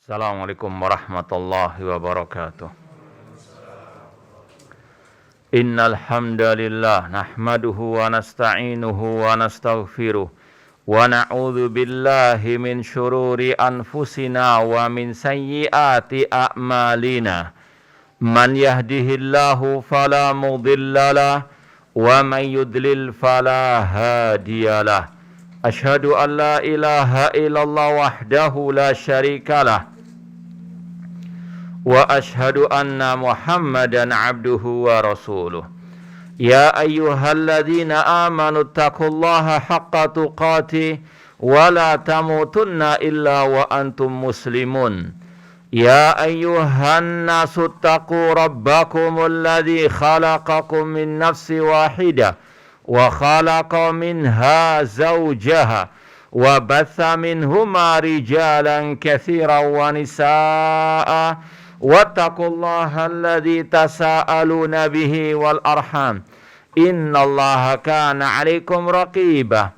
Assalamualaikum warahmatullahi wabarakatuh. Innal hamdalillah nahmaduhu wa nasta'inuhu wa nastaghfiruh wa na'udzu billahi min syururi anfusina wa min sayyiati a'malina. Man yahdihillahu fala mudhillalah wa man yudlil fala hadiyalah. Asyhadu an la ilaha illallah wahdahu la syarikalah wa ashhadu anna Muhammadan abduhu wa rasuluh. Ya ayyuhalladzina amanu taqullaha haqqa tuqatih wa la tamutunna illa wa antum muslimun. Ya ayyuhan nasu taqu rabbakumul ladzi khalaqakum min nafsin wahidah wa khalaqa minha zawjaha wa batha minhuma rijalan katsiran wa nisaa'a wattaqullaha alladzi tasaaluna bihi wal arham innallaha kana 'alaikum raqiba.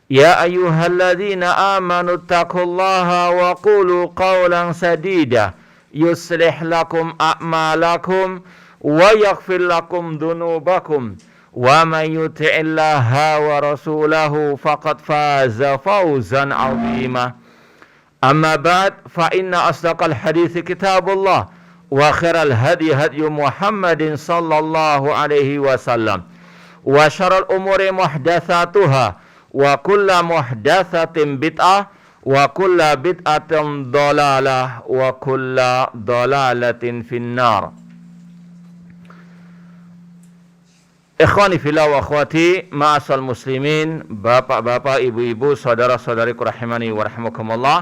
Ya ayyuhalladzina amanu taqullaha wa qulu qawlan sadida yuslih lakum a'malakum wa yaghfir lakum dhunubakum wa man yuti'illaha wa rasulahu faqad faza fawzan 'azima. Amma ba'd, fa inna asdaqal hadithi kitabullah wa khairal hadi hadyu Muhammadin sallallahu alaihi wasallam wa syarrul umuri muhdatsatuha wa kullu muhdatsatin bid'ah wa kullu bid'atin dhalalah wa kullu dhalalatin finnar. Ikhwani fillah wa akhwati ma'asal muslimin, bapak-bapak, ibu-ibu, saudara-saudariku rahimani wa rahimakumullah.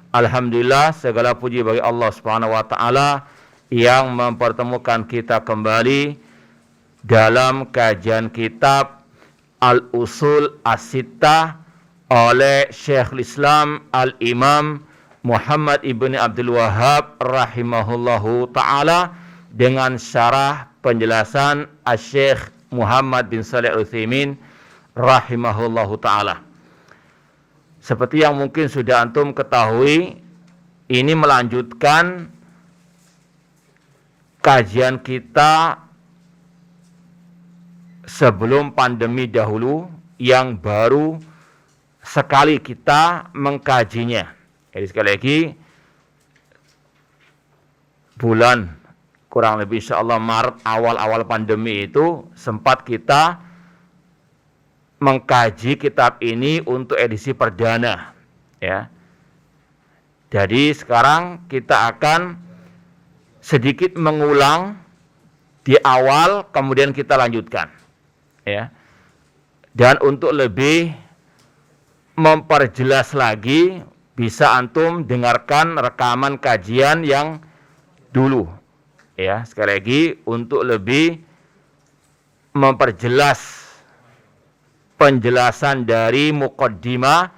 Alhamdulillah, segala puji bagi Allah Subhanahu wa taala yang mempertemukan kita kembali dalam kajian kitab Al-Usul As-Sittah oleh Syekhul Islam Al-Imam Muhammad ibn Abdul Wahhab rahimahullahu taala dengan syarah penjelasan Asy-Syaikh Muhammad bin Shalih Al-Utsaimin rahimahullahu taala. Seperti yang mungkin sudah antum ketahui, ini melanjutkan kajian kita sebelum pandemi dahulu yang baru sekali kita mengkajinya. Jadi sekali lagi, bulan kurang lebih insyaallah Maret awal-awal pandemi itu sempat kita mengkaji kitab ini untuk edisi perdana, ya. Jadi sekarang kita akan sedikit mengulang di awal, kemudian kita lanjutkan, ya. Dan untuk lebih memperjelas lagi, bisa antum dengarkan rekaman kajian yang dulu, ya. Sekali lagi, untuk lebih memperjelas penjelasan dari muqaddimah,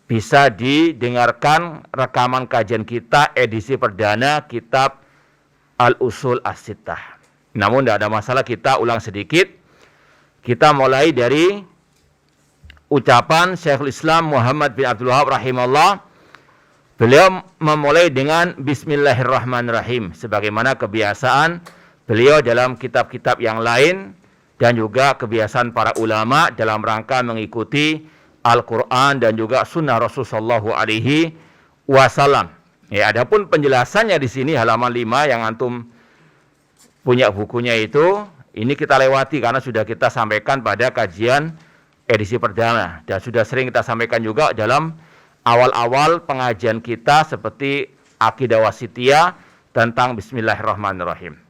bisa didengarkan rekaman kajian kita edisi perdana kitab Al-Usul As-Sittah. Namun tidak ada masalah, kita ulang sedikit. Kita mulai dari ucapan Syekhul Islam Muhammad bin Abdul Wahhab rahimahullah. Beliau memulai dengan Bismillahirrahmanirrahim, sebagaimana kebiasaan beliau dalam kitab-kitab yang lain dan juga kebiasaan para ulama dalam rangka mengikuti Al-Quran dan juga Sunnah Rasulullah SAW. Ya, adapun penjelasannya di sini halaman 5 yang antum punya bukunya itu, ini kita lewati karena sudah kita sampaikan pada kajian edisi perdana dan sudah sering kita sampaikan juga dalam awal-awal pengajian kita seperti Aqidah Wasithiyah tentang Bismillahirrahmanirrahim.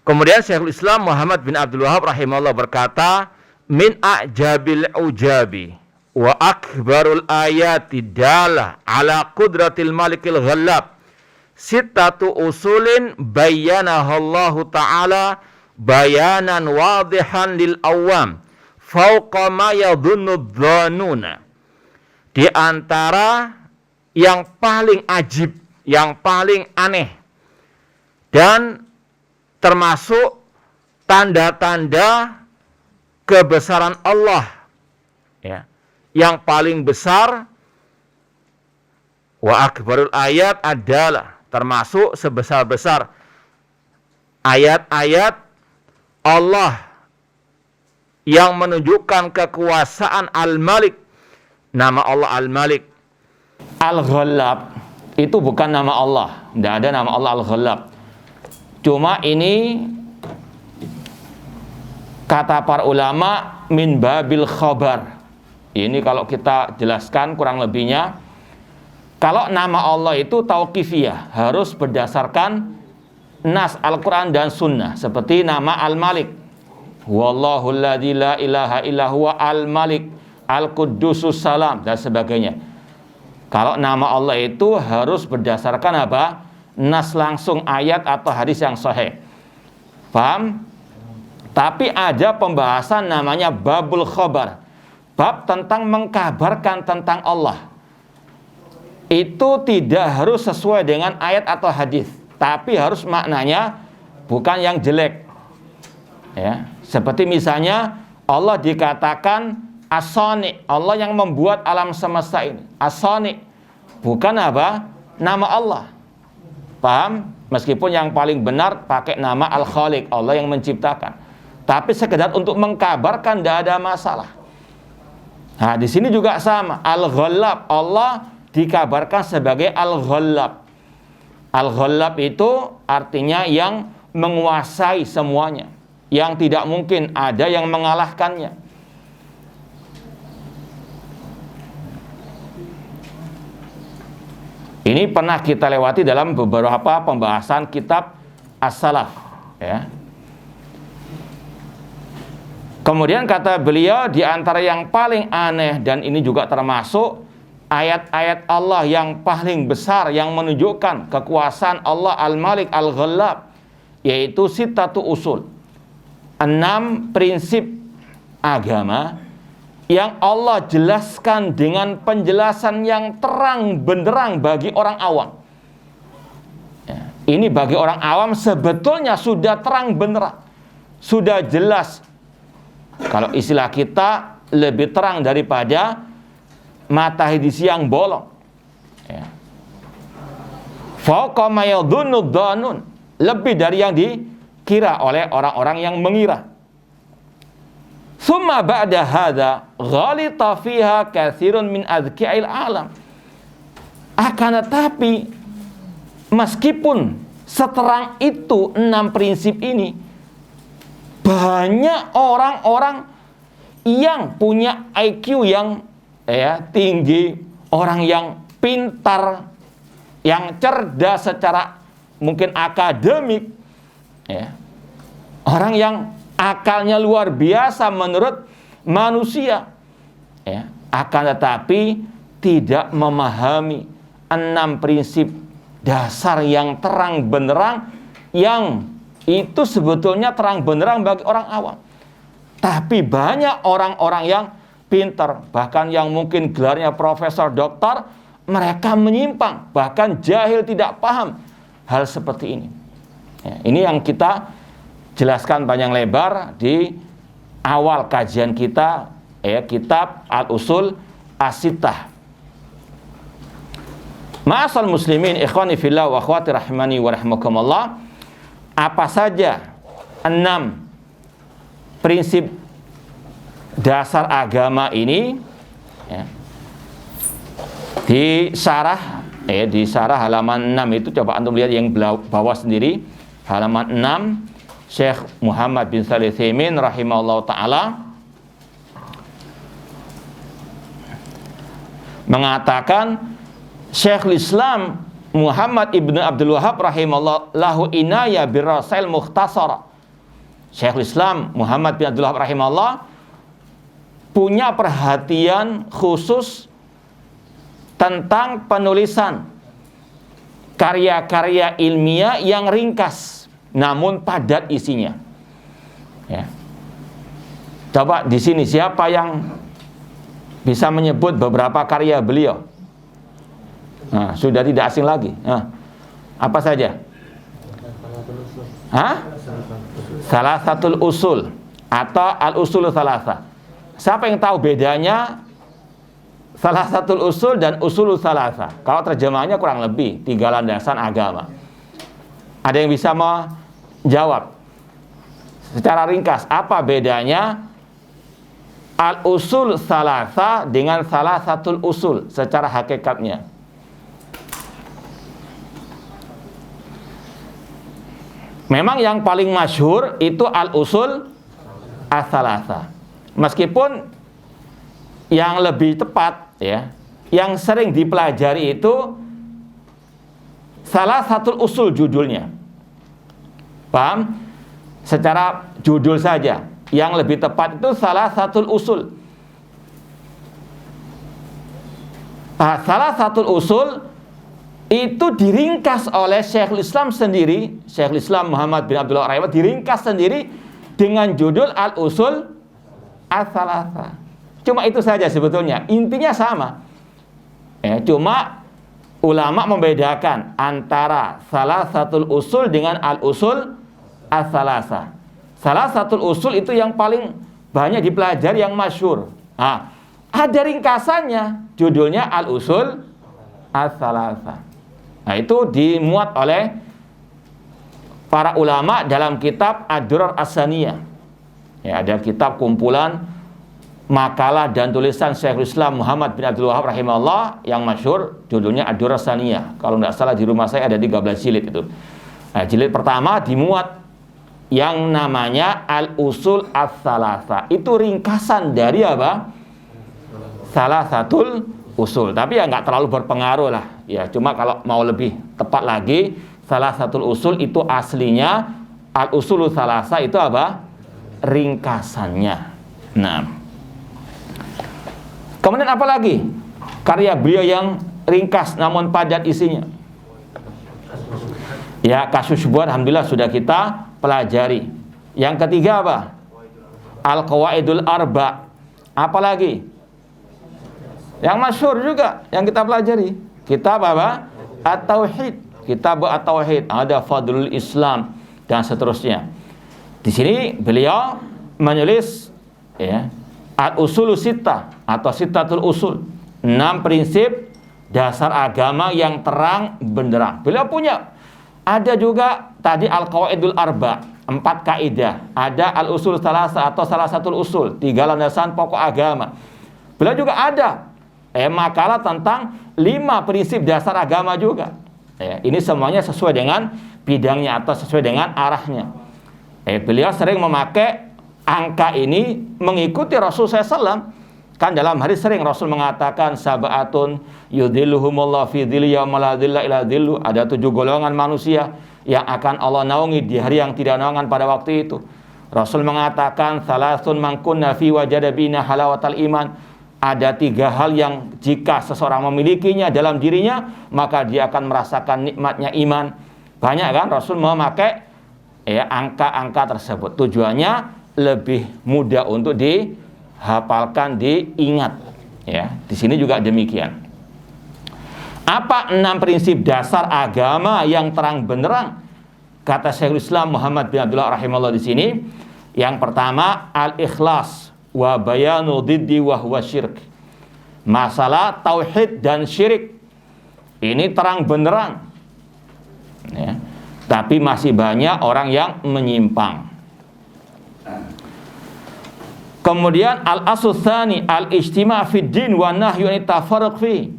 Kemudian Syekhul Islam Muhammad bin Abdul Wahhab rahimahullah berkata, min a'jabil ujabi wa akbarul ayati dala ala qudratil malikil ghallab sittatu usulin bayyanahallahu ta'ala bayanan wadihan lil awam fauqa ma yadhunnu dhanuna. Di antara yang paling ajib, yang paling aneh dan termasuk tanda-tanda kebesaran Allah, ya, yang paling besar Wa akbarul ayat adalah termasuk sebesar-besar ayat-ayat Allah yang menunjukkan kekuasaan Al-Malik. Nama Allah Al-Malik. Al-Ghallab itu bukan nama Allah. Tidak ada nama Allah Al-Ghallab. Cuma ini kata para ulama min babil khabar. Ini kalau kita jelaskan kurang lebihnya, kalau nama Allah itu tauqifiyah, harus berdasarkan nas Al-Quran dan Sunnah. Seperti nama Al-Malik, Wallahu alladzi la ilaha illa huwa Al-Malik Al-Quddusus Salam, dan sebagainya. Kalau nama Allah itu harus berdasarkan apa? Nas langsung, ayat atau hadis yang sahih. Paham? Tapi ada pembahasan namanya babul khabar, bab tentang mengkabarkan tentang Allah. Itu tidak harus sesuai dengan ayat atau hadis, tapi harus maknanya bukan yang jelek. Ya, seperti misalnya Allah dikatakan As-Sani, Allah yang membuat alam semesta ini. As-Sani bukan apa? Nama Allah. Paham? Meskipun yang paling benar pakai nama Al-Khaliq, Allah yang menciptakan. Tapi sekedar untuk mengkabarkan tidak ada masalah. Nah, di sini juga sama. Al-Ghallab, Allah dikabarkan sebagai Al-Ghallab. Al-Ghallab itu artinya yang menguasai semuanya, yang tidak mungkin ada yang mengalahkannya. Ini pernah kita lewati dalam beberapa pembahasan kitab As-Salaf, ya. Kemudian kata beliau, di antara yang paling aneh, dan ini juga termasuk ayat-ayat Allah yang paling besar yang menunjukkan kekuasaan Allah Al-Malik Al-Ghallab, yaitu sittatu usul, 6 prinsip agama yang Allah jelaskan dengan penjelasan yang terang benderang bagi orang awam. Ya, ini bagi orang awam sebetulnya sudah terang benderang, sudah jelas. Kalau istilah kita, lebih terang daripada matahari di siang bolong. Ya. Fauqa ma yadhunnu dhanun, lebih dari yang dikira oleh orang-orang yang mengira. Summa ba'da hadza ghalita fiha katsirun min adzki'il alam. Akan tetapi meskipun seterang itu 6 prinsip ini, banyak orang-orang yang punya IQ yang tinggi, orang yang pintar, yang cerdas secara mungkin akademik, ya. Orang yang akalnya luar biasa menurut manusia, ya. Akan tetapi tidak memahami 6 prinsip dasar yang terang benderang, yang itu sebetulnya terang benderang bagi orang awam. Tapi banyak orang-orang yang pintar, bahkan yang mungkin gelarnya profesor, doktor, mereka menyimpang, bahkan jahil, tidak paham hal seperti ini. Ya, ini yang kita jelaskan panjang lebar di awal kajian kita, kitab Al-Usul As-Sittah. Ma'asal muslimin, ikhwani fillah wa akhwati rahimani wa rahimakumullah. Apa saja 6 prinsip dasar agama ini, ya, di syarah halaman 6 itu, coba antum lihat yang bawah sendiri, halaman 6, Syekh Muhammad bin Shalih Al-Utsaimin rahimahullah ta'ala mengatakan, Syekhul Islam Muhammad ibn Abdul Wahhab rahimahullah lahu inaya birasail mukhtasara. Syekhul Islam Muhammad bin Abdul Wahhab rahimahullah punya perhatian khusus tentang penulisan karya-karya ilmiah yang ringkas namun padat isinya. Ya. Coba di sini siapa yang bisa menyebut beberapa karya beliau? Nah, sudah tidak asing lagi. Nah, apa saja? Salasatul usul atau al-usul salasa. Siapa yang tahu bedanya salah satu usul dan usul salasa. Kalau terjemahannya kurang lebih 3 landasan agama. Ada yang bisa menjawab secara ringkas apa bedanya al-usul salasa dengan salah satu usul secara hakikatnya? Memang yang paling masyhur itu al-usul as-salasa. Meskipun yang lebih tepat ya, yang sering dipelajari itu salah satu usul judulnya. Paham? Secara judul saja. Yang lebih tepat itu salah satu usul. Salah satu usul itu diringkas oleh Syekhul Islam sendiri, Syekhul Islam Muhammad bin Abdullah Rahimah diringkas sendiri dengan judul Al-Usul As-Salasa. Cuma itu saja sebetulnya, intinya sama. Cuma ulama membedakan antara salah satu usul dengan Al-Usul As-Salasa. Salah satu usul itu yang paling banyak dipelajari, yang masyhur. Ada ringkasannya, judulnya Al-Usul As-Salasa. Nah, itu dimuat oleh para ulama dalam kitab Ad-Durar As-Saniyah. Ya, ada kitab kumpulan makalah dan tulisan Syekhul Islam Muhammad bin Abdul Wahab rahimahullah yang masyhur, judulnya Ad-Durar As-Saniyah. Kalau tidak salah di rumah saya ada 13 jilid itu. Nah, jilid pertama dimuat yang namanya Al-Usul As-Salasa. Itu ringkasan dari apa? Salah satu usul. Tapi ya nggak terlalu berpengaruh lah. Ya, cuma kalau mau lebih tepat lagi, salah satu usul itu aslinya Al-Usul Salasa itu apa? Ringkasannya. Nah, kemudian apa lagi? Karya beliau yang ringkas namun padat isinya. Ya, kasus syubhat alhamdulillah sudah kita pelajari. Yang ketiga apa? Al-Qawaidul Arba. Apa lagi? Yang masyhur juga yang kita pelajari. Kitab apa? At-Tauhid. Kitab At-Tauhid. Ada Fadlul Islam dan seterusnya. Di sini beliau menulis ya, Al-Usulu Sittah atau Sittatul Usul. 6 prinsip dasar agama yang terang benderang. Beliau punya. Ada juga tadi Al-Qawaidul Arba, 4 kaidah. Ada Al-Usul Salasa atau salah satu usul, 3 landasan pokok agama. Beliau juga ada makalah tentang 5 prinsip dasar agama juga. Ini semuanya sesuai dengan bidangnya atau sesuai dengan arahnya. Beliau sering memakai angka ini mengikuti Rasul SAW. Kan dalam hadis sering Rasul mengatakan sab'atun yudhilluhumullah fi dhilli yauma la dhilla illa dhillu. Ada 7 golongan manusia yang akan Allah naungi di hari yang tidak naungan pada waktu itu. Rasul mengatakan salasun man kunna fi wajada bina halawatal iman. Ada 3 hal yang jika seseorang memilikinya dalam dirinya, maka dia akan merasakan nikmatnya iman. Banyak kan Rasul memakai angka-angka tersebut. Tujuannya lebih mudah untuk dihafalkan, diingat. Ya, di sini juga demikian. Apa 6 prinsip dasar agama yang terang benderang? Kata Syekhul Islam Muhammad bin Abdullah rahimahullah di sini, yang pertama al-ikhlas wa bayanu diddi wa huwa syirk. Masalah tauhid dan syirik ini terang benderang ya. Tapi masih banyak orang yang menyimpang. Kemudian al-asl tsani al-ijtima' fid din wa nahyu an tafarruq fi.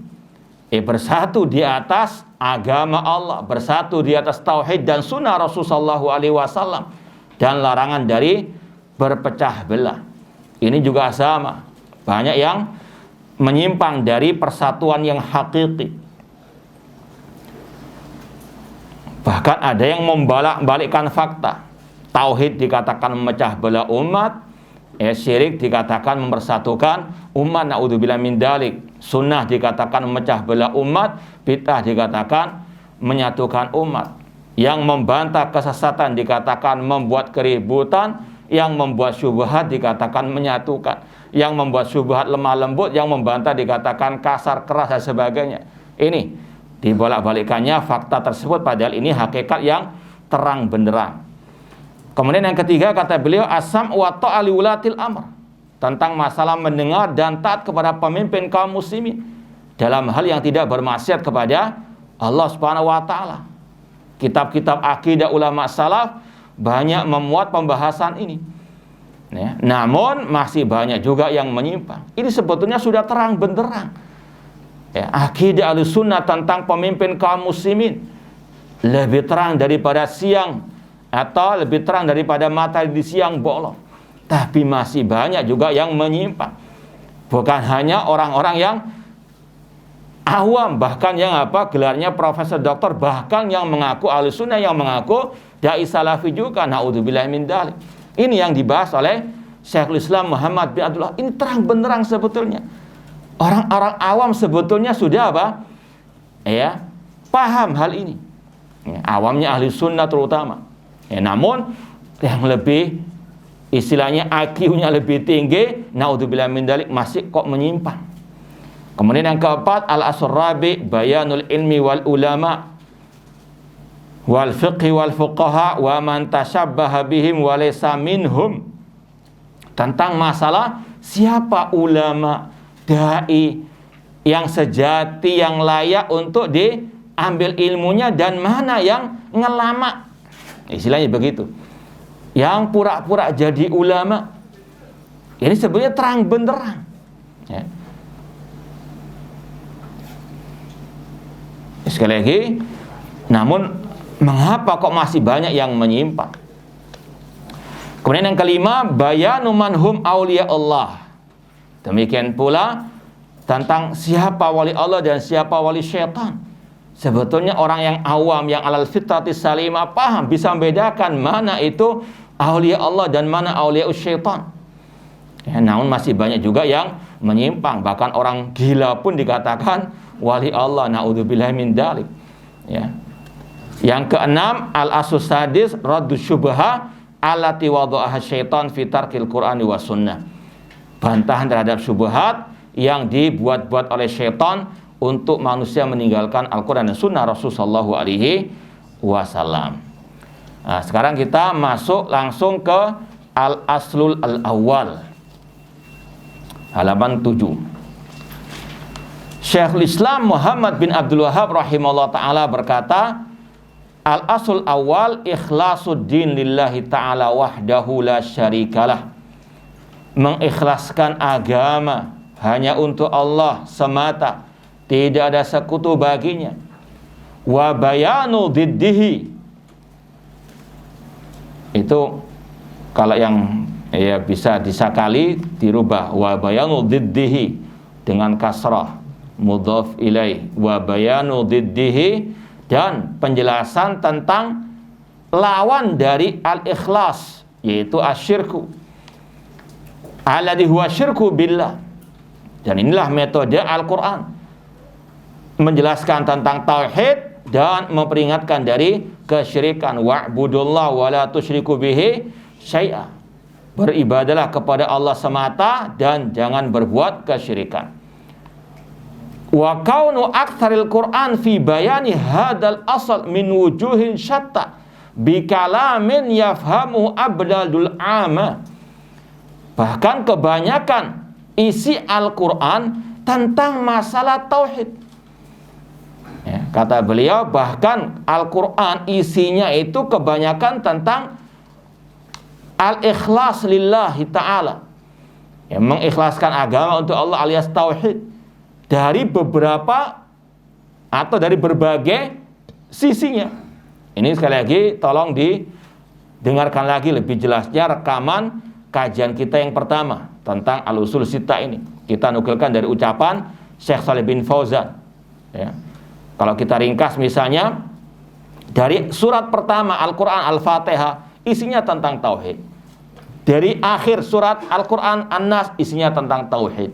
Bersatu di atas agama Allah, bersatu di atas tauhid dan sunnah Rasulullah SAW, dan larangan dari berpecah belah. Ini juga sama, banyak yang menyimpang dari persatuan yang hakiki. Bahkan ada yang membolak-balikkan fakta. Tauhid dikatakan memecah belah umat, syirik dikatakan mempersatukan umat, naudzubillah min dalik. Sunnah dikatakan memecah belah umat, bid'ah dikatakan menyatukan umat. Yang membantah kesesatan dikatakan membuat keributan, yang membuat syubhat dikatakan menyatukan, yang membuat syubhat lemah lembut, yang membantah dikatakan kasar, keras dan sebagainya. Ini dibolak-balikannya fakta tersebut, padahal ini hakikat yang terang benderang. Kemudian yang ketiga kata beliau asam wa ta'ali ulatil amr. tentang masalah mendengar dan taat kepada pemimpin kaum muslimin dalam hal yang tidak bermaksiat kepada Allah Subhanahu wa taala. Kitab-kitab akidah ulama salaf banyak memuat pembahasan ini. Ya, namun masih banyak juga yang menyimpang. Ini sebetulnya sudah terang benderang. Ya, akidah Ahlussunnah tentang pemimpin kaum muslimin lebih terang daripada siang, atau lebih terang daripada matahari di siang bolong. Tapi masih banyak juga yang menyimpang. Bukan hanya orang-orang yang awam, bahkan yang gelarnya profesor doktor, bahkan yang mengaku Ahlussunnah, yang mengaku dai salafi juga, naudzubillah min dzalik. Ini yang dibahas oleh Syekhul Islam Muhammad bin Abdullah. Ini terang benderang sebetulnya. Orang-orang awam sebetulnya sudah paham hal ini. Ya, awamnya Ahlussunnah terutama. Ya, namun yang lebih istilahnya IQ-nya lebih tinggi, naudzubillah min dzalik, masih kok menyimpang. Kemudian yang keempat, al-asr rabi bayanul ilmi wal ulama wal fiqhi wal fuqaha wa man tashabbaha bihim wa laysa minhum. Tentang masalah siapa ulama, dai yang sejati, yang layak untuk diambil ilmunya, dan mana yang ngelama. Istilahnya begitu. Yang pura-pura jadi ulama. Ini sebenarnya terang benderang. Ya. Sekali lagi, namun mengapa kok masih banyak yang menyimpang? Kemudian yang kelima, bayanu manhum auliya Allah. Demikian pula tentang siapa wali Allah dan siapa wali syaitan. Sebetulnya orang yang awam, yang alal fitratis salimah, paham, bisa membedakan mana itu aulia Allah dan mana aulia syaitan. Ya, namun masih banyak juga yang menyimpang. Bahkan orang gila pun dikatakan wali Allah, naudzubillah min dzalik. Ya. Yang keenam, al-asus sadis raddu syubha allati wada'aha syaitan fi tarkil Qur'ani was sunnah. Bantahan terhadap syubhat yang dibuat-buat oleh syaitan untuk manusia meninggalkan Al-Quran dan Sunnah Rasulullah SAW. Nah, sekarang kita masuk langsung ke Al-Aslul Al-Awwal, halaman 7. Syekhul Islam Muhammad bin Abdul Wahhab rahimahullah ta'ala berkata, Al-Aslul Awwal ikhlasuddin lillahi ta'ala wahdahu la syarikalah. Mengikhlaskan agama hanya untuk Allah semata, tidak ada sekutu baginya. Wa bayanu diddihi, itu kalau yang bisa disakali dirubah, wa bayanu diddihi dengan kasrah mudhaf ilaih, wa bayanu diddihi, dan penjelasan tentang lawan dari al-ikhlas, yaitu asyirku, alladhi huwa syirku billah. Dan inilah metode Al-Quran, menjelaskan tentang tauhid dan memperingatkan dari kesyirikan. Wa'budullah wa la tusyriku bihi syai'a. Beribadalah kepada Allah semata dan jangan berbuat kesyirikan. Wa kaunu aktsaril Qur'an fi bayani hadal asal min wujuhin syatta bi kalamin yafhamu abdadul ama. Bahkan kebanyakan isi Al-Quran tentang masalah tauhid. Ya, kata beliau, bahkan Al-Quran isinya itu kebanyakan tentang al-ikhlas lillahi ta'ala, ya, mengikhlaskan agama untuk Allah alias tauhid, dari beberapa atau dari berbagai sisinya. Ini sekali lagi tolong didengarkan lagi lebih jelasnya rekaman kajian kita yang pertama tentang al-usul sittah ini. Kita nukilkan dari ucapan Syekh Shalih bin Fauzan. Ya. Kalau kita ringkas misalnya, dari surat pertama Al-Quran Al-Fatihah isinya tentang tauhid. Dari akhir surat Al-Quran An-Nas isinya tentang tauhid.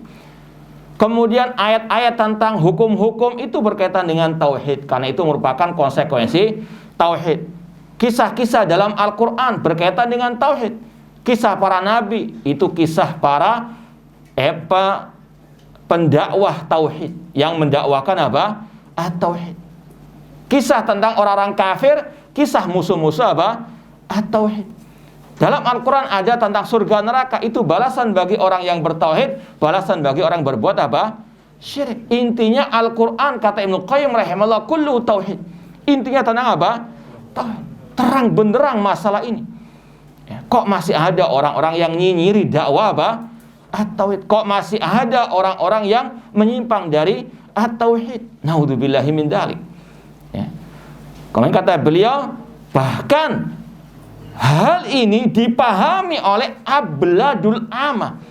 Kemudian ayat-ayat tentang hukum-hukum itu berkaitan dengan tauhid, karena itu merupakan konsekuensi tauhid. Kisah-kisah dalam Al-Quran berkaitan dengan tauhid. Kisah para nabi itu kisah para pendakwah tauhid yang mendakwakan apa? At-tauhid. Kisah tentang orang-orang kafir, kisah musuh-musuh apa? At-tauhid. Dalam Al-Quran ada tentang surga neraka, itu balasan bagi orang yang bertauhid, balasan bagi orang yang berbuat apa? Syirik. Intinya Al-Quran, kata Ibnu Qayyim rahimahullah, kullu tauhid. Intinya tentang apa? Tauhid. Terang benderang masalah ini. Ya, kok masih ada orang-orang yang nyinyiri dakwah apa? At-tauhid. Kok masih ada orang-orang yang menyimpang dari at-tauhid? Naudzubillahi min dzalik. Ya. Kemudian kata beliau, bahkan hal ini dipahami oleh abladul ama.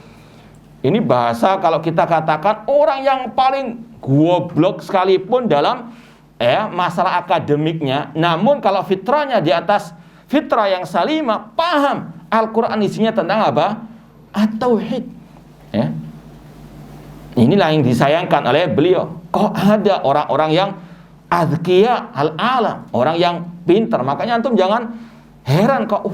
Ini bahasa kalau kita katakan orang yang paling goblok sekalipun dalam masalah akademiknya, namun kalau fitrahnya di atas fitrah yang salimah, paham Al-Quran isinya tentang apa? At-tauhid. Ya. Inilah yang disayangkan oleh beliau. Kok ada orang-orang yang azkiya al-alam, orang yang pintar. Makanya antum jangan heran kok,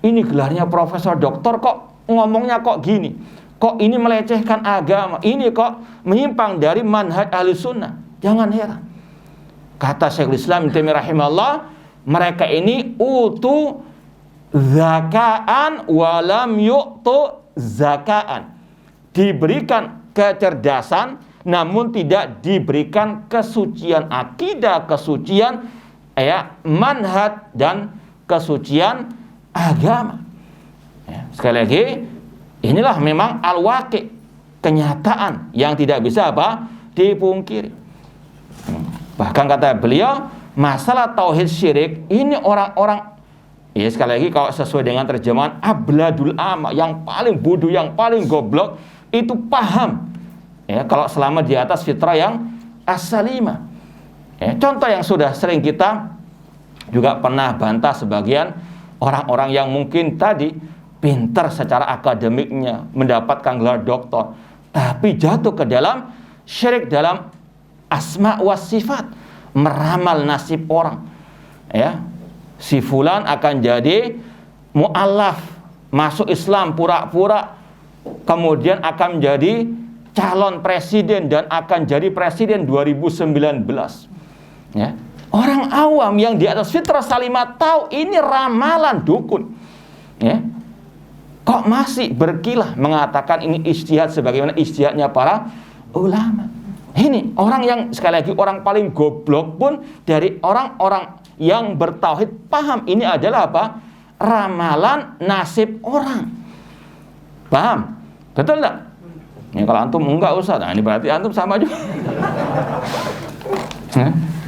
ini gelarnya profesor doktor kok ngomongnya kok gini, kok ini melecehkan agama, ini kok menyimpang dari manhaj ahli sunnah. Jangan heran. Kata Syekhul Islam Ibnu Taimiyah rahimahullah, mereka ini utu zakaan walam yu'tu zakaan, diberikan kecerdasan namun tidak diberikan kesucian akidah, kesucian manhaj dan kesucian agama. Ya, sekali lagi, inilah memang al-waqi', kenyataan yang tidak bisa apa? Dipungkiri. Bahkan kata beliau, masalah tauhid syirik ini orang-orang, ya sekali lagi kalau sesuai dengan terjemahan abladul ama, yang paling bodoh, yang paling goblok, itu paham. Ya, kalau selama di atas fitrah yang as-salimah. Ya, contoh yang sudah sering kita juga pernah bantah sebagian orang-orang yang mungkin tadi pintar secara akademiknya, mendapatkan gelar doktor, tapi jatuh ke dalam syirik dalam asma wa sifat, meramal nasib orang. Ya, si fulan akan jadi mu'allaf, masuk Islam pura-pura, kemudian akan menjadi calon presiden dan akan jadi presiden 2019. Ya. Orang awam yang di atas fitrah salimah tahu ini ramalan dukun. Ya. Kok masih berkilah mengatakan ini ijtihad sebagaimana ijtihadnya para ulama. Ini orang yang sekali lagi orang paling goblok pun dari orang-orang yang bertauhid paham ini adalah apa? Ramalan nasib orang. Paham? Betul enggak? Ya, kalau antum enggak usah, nah ini berarti antum sama juga.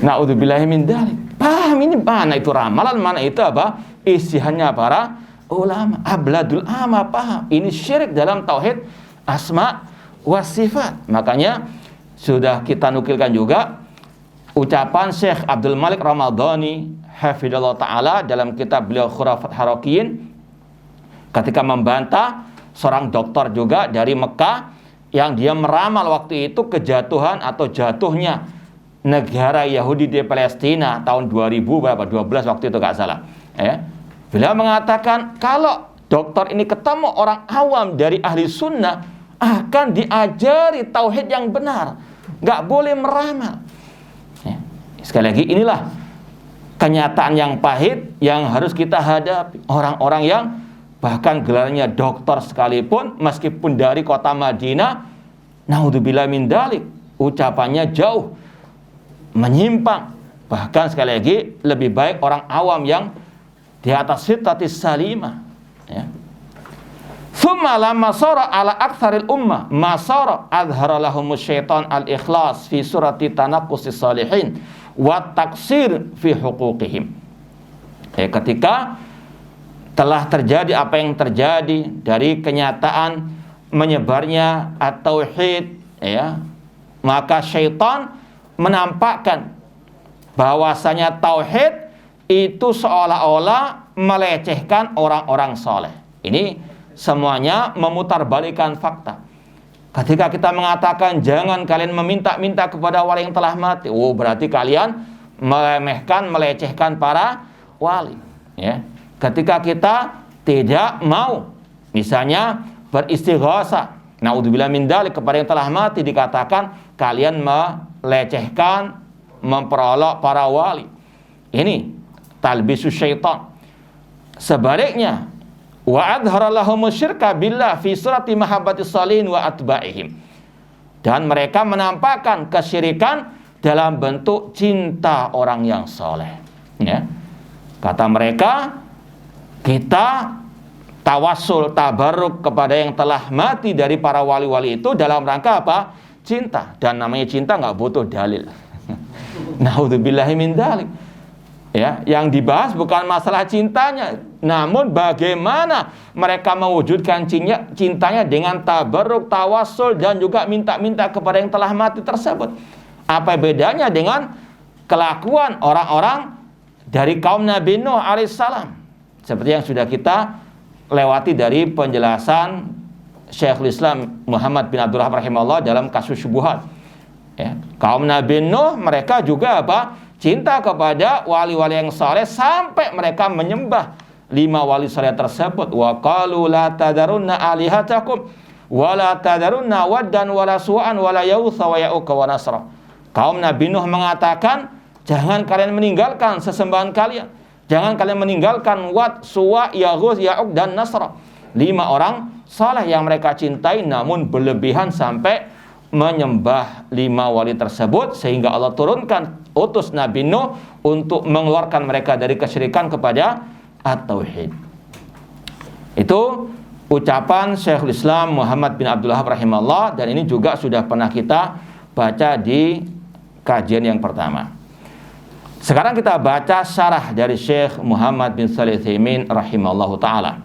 Na'udzubillahi min dzalik. Paham ini mana itu ramalan, mana itu apa? Ijtihadnya para ulama. Abladul ama paham. Ini syirik dalam tauhid asma wa sifat. Makanya sudah kita nukilkan juga ucapan Syekh Abdul Malik Ramadhani hafidhallahu taala dalam kitab beliau Khurafat Harakiyin ketika membantah seorang dokter juga dari Mekah yang dia meramal waktu itu kejatuhan atau jatuhnya negara Yahudi di Palestina tahun 2012 waktu itu gak salah. Beliau mengatakan kalau dokter ini ketemu orang awam dari ahli sunnah akan diajari tauhid yang benar, gak boleh meramal. Sekali lagi inilah kenyataan yang pahit yang harus kita hadapi. Orang-orang yang bahkan gelarnya dokter sekalipun, meskipun dari kota Madinah, naudzubillah min dzalik, ucapannya jauh menyimpang. Bahkan sekali lagi lebih baik orang awam yang di atas fitratis salimah. Ya. Tsumma lamma sara ala aktsaril ummah masara azhara lahumus syaitan al-ikhlas fi surati tanaqqusis salihin wa taksir fi huquqihim. Ketika telah terjadi apa yang terjadi dari kenyataan menyebarnya at-tauhid, maka syaitan menampakkan bahwasanya tauhid itu seolah-olah melecehkan orang-orang soleh. Ini semuanya memutarbalikkan fakta. Ketika kita mengatakan jangan kalian meminta-minta kepada wali yang telah mati, berarti kalian meremehkan, melecehkan para wali. Ya. Ketika kita tidak mau, misalnya beristighosah, naudzubillah min dzalik, kepada yang telah mati, dikatakan kalian melecehkan, memperolok para wali. Ini talbisus syaitan. Sebaliknya, Wa adhara lahumus syirka billah fi surati mahabbatis shalihin wa atba'ihim. Dan mereka menampakkan kesyirikan dalam bentuk cinta orang yang soleh. Ya. Kata mereka, kita tawassul, tabarruk kepada yang telah mati dari para wali-wali itu dalam rangka apa? Cinta. Dan namanya cinta nggak butuh dalil. Naudzubillahi min dzalik. Ya, yang dibahas bukan masalah cintanya, namun bagaimana mereka mewujudkan cintanya dengan tabarruk, tawassul, dan juga minta-minta kepada yang telah mati tersebut. Apa bedanya dengan kelakuan orang-orang dari kaum Nabi Nuh alaihissalam? Seperti yang sudah kita lewati dari penjelasan Syekhul Islam Muhammad bin Abdul Wahhab rahimahullah dalam kasus syubhat. Ya, kaum Nabi Nuh mereka juga apa? Cinta kepada wali-wali yang saleh sampai mereka menyembah 5 wali saleh tersebut. Wa qalu la tadarunna alihatakum wa la tadarunna waddan wa la su'an wa la yautha wa ya'uqa wa nasra. Kaum Nabi Nuh mengatakan, jangan kalian meninggalkan sesembahan kalian. Jangan kalian meninggalkan Wad, Suwa, Yaghus, Ya'uq dan Nasra. 5 orang saleh yang mereka cintai namun berlebihan sampai menyembah 5 wali tersebut, sehingga Allah turunkan utus Nabi Nuh untuk mengeluarkan mereka dari kesyirikan kepada at-tauhid. Itu ucapan Syekhul Islam Muhammad bin Abdul Wahhab rahimahullah, dan ini juga sudah pernah kita baca di kajian yang pertama. Sekarang kita baca syarah dari Syekh Muhammad bin Shalih Al-Utsaimin rahimahullahu taala.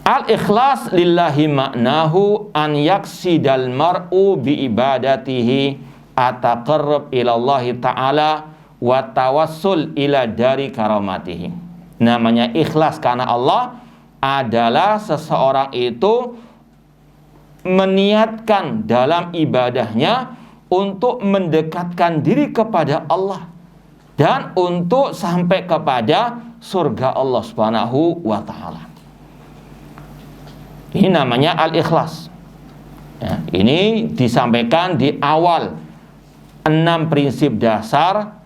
Al-ikhlas lillahi maknahu an yaksidal mar'u bi ibadatihi ataqarrab ila Allah ta'ala wa tawassul ila dari karamatihi. Namanya ikhlas karena Allah adalah seseorang itu meniatkan dalam ibadahnya untuk mendekatkan diri kepada Allah dan untuk sampai kepada surga Allah Subhanahu wa taala. Ini namanya al-ikhlas. Ya, ini disampaikan di awal 6 prinsip dasar.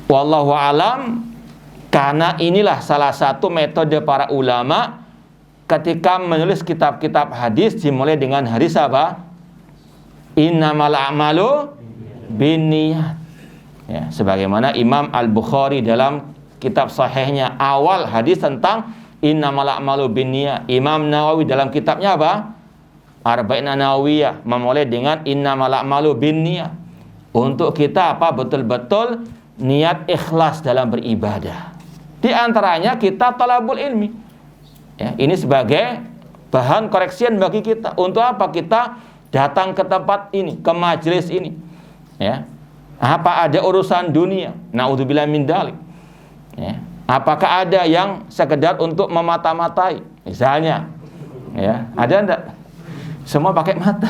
Wallahu alam, karena inilah salah satu metode para ulama ketika menulis kitab-kitab hadis, dimulai dengan hadis apa? Innamal a'malu binniyat. Ya, sebagaimana Imam Al-Bukhari dalam kitab sahihnya awal hadis tentang innamal a'malu binniyat. Imam Nawawi dalam kitabnya apa? Arba'in Nawawiyah memulai dengan innamal a'malu binniyat. Untuk kita apa? Betul-betul niat ikhlas dalam beribadah. Di antaranya kita talabul ilmi. Ya, ini sebagai bahan koreksian bagi kita. Untuk apa kita datang ke tempat ini, ke majelis ini? Ya. Apa ada urusan dunia? Naudzubillah min dzalik. Ya. Apakah ada yang sekedar untuk memata-matai? Misalnya, ya, ada enggak? Semua pakai mata.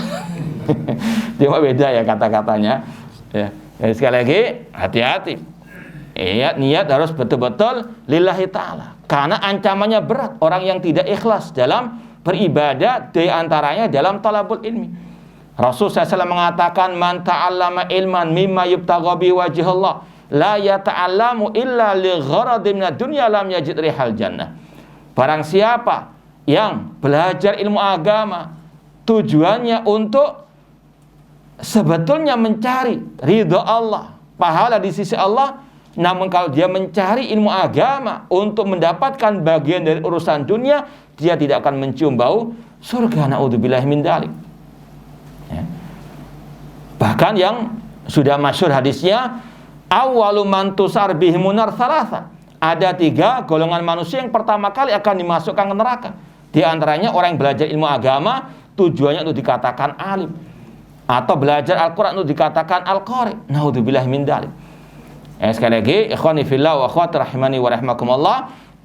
Cuma beda ya kata-katanya. Ya. Jadi sekali lagi, hati-hati. Niat harus betul-betul lillahi ta'ala. Karena ancamannya berat. Orang yang tidak ikhlas dalam beribadah, di antaranya dalam talabul ilmi. Rasul SAW mengatakan, man ta'allama ilman mimma yubtagha bi wajhillah la yata'allamu illa li gharadin minad dunya lam yajid rihal jannah. Barang siapa yang belajar ilmu agama tujuannya untuk sebetulnya mencari ridha Allah, pahala di sisi Allah, namun kalau dia mencari ilmu agama untuk mendapatkan bagian dari urusan dunia, dia tidak akan mencium bau surga. Naudzubillahi min dzalik. Ya. Bahkan yang sudah masyhur hadisnya, awwalu man tusar bihimunar thalatha. Ada 3 golongan manusia yang pertama kali akan dimasukkan ke neraka. Di antaranya orang yang belajar ilmu agama tujuannya untuk dikatakan alim, atau belajar Al-Quran untuk dikatakan al-qari. Naudzubillahi min dzalik. Sekali lagi, ikhwani fillah wa akhwati rahimani wa rahimakumullah,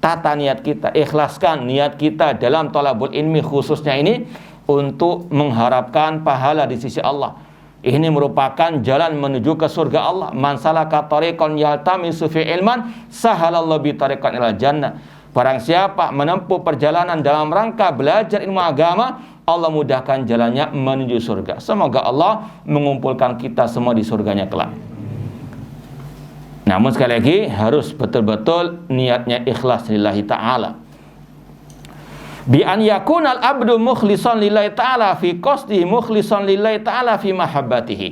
tata niat kita, ikhlaskan niat kita dalam talabul ilmi khususnya ini untuk mengharapkan pahala di sisi Allah. Ini merupakan jalan menuju ke surga Allah. Man salaka tariqan yaltamisu fi ilman sahalallahu bi tariqan ilal jannah. Barang siapa menempuh perjalanan dalam rangka belajar ilmu agama, Allah mudahkan jalannya menuju surga. Semoga Allah mengumpulkan kita semua di surganya kelak. Namun sekali lagi harus betul-betul niatnya ikhlas lillahi ta'ala. Bi an yakunal abdu mukhlishan lillahi ta'ala fi qasdihi mukhlishan lillahi ta'ala fi mahabbatihi.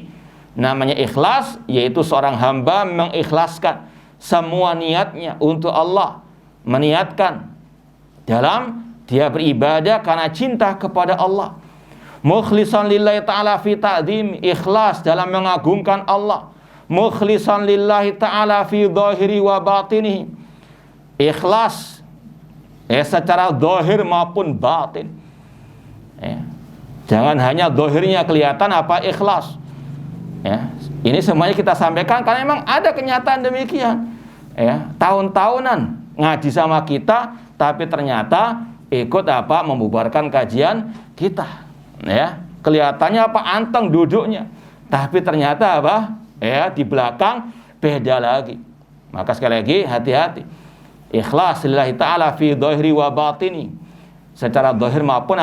Namanya ikhlas yaitu seorang hamba mengikhlaskan semua niatnya untuk Allah, meniatkan dalam dia beribadah karena cinta kepada Allah. Mukhlishan lillahi ta'ala fi ta'zim, ikhlas dalam mengagungkan Allah. Mukhlishan lillahi ta'ala fi dhahiri wa batinihi, ikhlas secara zahir maupun batin. Jangan hanya zahirnya kelihatan apa ikhlas. Ini semuanya kita sampaikan karena memang ada kenyataan demikian. Tahun-tahunan ngaji sama kita, tapi ternyata ikut membubarkan kajian kita. Kelihatannya anteng duduknya, tapi ternyata di belakang beda lagi. Maka sekali lagi hati-hati. Ikhlas lillahi ta'ala fi dhahiri wa batini, secara zahir maupun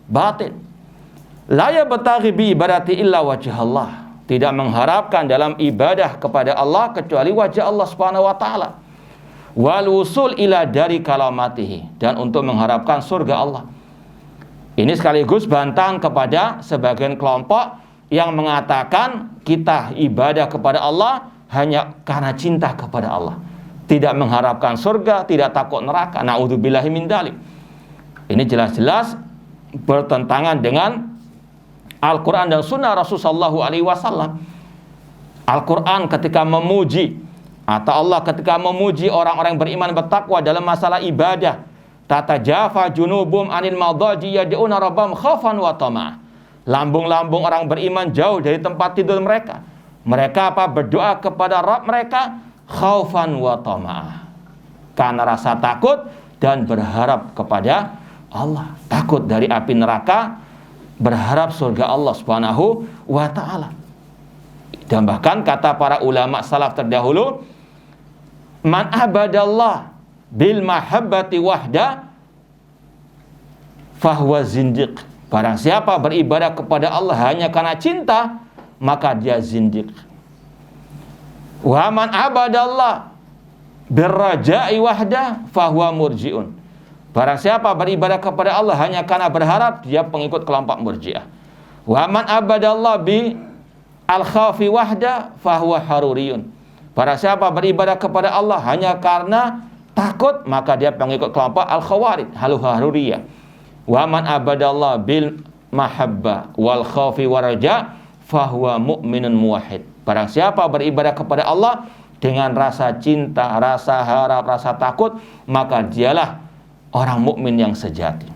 batin. La yabtaghi bi ibadati illa wajhallah, tidak mengharapkan dalam ibadah kepada Allah kecuali wajah Allah Subhanahu wa taala. Wal usul ila dari kalamatihi, dan untuk mengharapkan surga Allah. Ini sekaligus bantahan kepada sebagian kelompok yang mengatakan kita ibadah kepada Allah hanya karena cinta kepada Allah, tidak mengharapkan surga, tidak takut neraka. Na'udzubillahi min dzalik. Ini jelas-jelas bertentangan dengan Al-Quran dan Sunnah Rasulullah SAW. Al-Quran ketika memuji, atau Allah ketika memuji orang-orang beriman bertakwa dalam masalah ibadah, tatajafa junubum anil madaji yad'una rabbahum khaufan wa tama'ah. Lambung-lambung orang beriman jauh dari tempat tidur mereka. Mereka berdoa kepada Rabb mereka khaufan wa tama'ah, karena rasa takut dan berharap kepada Allah. Takut dari api neraka, berharap surga Allah Subhanahu wa ta'ala. Dan bahkan kata para ulama salaf terdahulu, man abadallah bil mahabbati wahda fahuwa zindiq. Barang siapa beribadah kepada Allah hanya karena cinta, maka dia zindiq. Wa man abadallah birraja'i wahda fahuwa murji'un. Barang siapa beribadah kepada Allah hanya karena berharap, dia pengikut kelompok murji'ah. Wa man abadallah bi al-khawfi wahda fahuwa haruriyun. Barang siapa beribadah kepada Allah hanya karena takut, maka dia pengikut kelompok al-khawarij, haruriyah. Wa man abadallah bil mahabba wal khawfi waraja fahuwa mu'minun muwahhid. Barang siapa beribadah kepada Allah dengan rasa cinta, rasa harap, rasa takut, maka dialah orang mukmin yang sejati.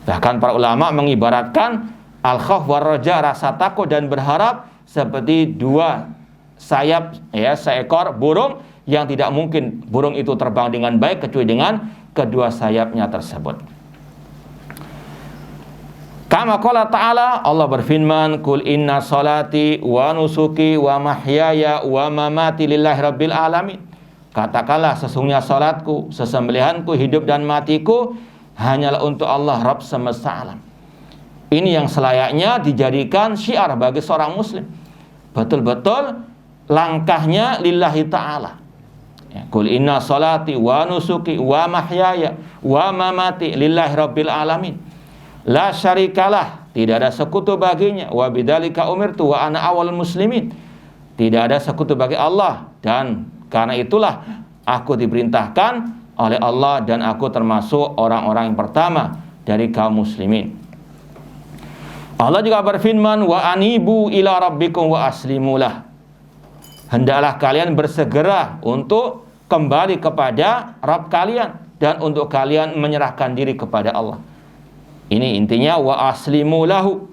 Bahkan para ulama mengibaratkan al-khauf waraja, rasa takut dan berharap, seperti dua sayap seekor burung yang tidak mungkin burung itu terbang dengan baik kecuali dengan kedua sayapnya tersebut. Kama qala ta'ala, Allah berfirman, Qul inna salati wa nusuki wa mahyaya wa mamati lillahi rabbil alamin. Katakanlah, sesungguhnya salatku, sesembelihanku, hidup dan matiku hanyalah untuk Allah Rabb semesta alam. Ini yang selayaknya dijadikan syiar bagi seorang muslim. Betul-betul langkahnya lillahi ta'ala. Qul inna salati wa nusuki wa mahyaya wa mamati lillahi rabbil alamin. La syarikalah, tidak ada sekutu baginya. Wa bidzalika umirtu wa ana awal muslimin. Tidak ada sekutu bagi Allah, dan karena itulah aku diperintahkan oleh Allah dan aku termasuk orang-orang yang pertama dari kaum muslimin. Allah juga berfirman, wa anibu ila rabbikum wa aslimulah. Hendaklah kalian bersegera untuk kembali kepada Rabb kalian dan untuk kalian menyerahkan diri kepada Allah. Ini intinya wa aslimu lahu,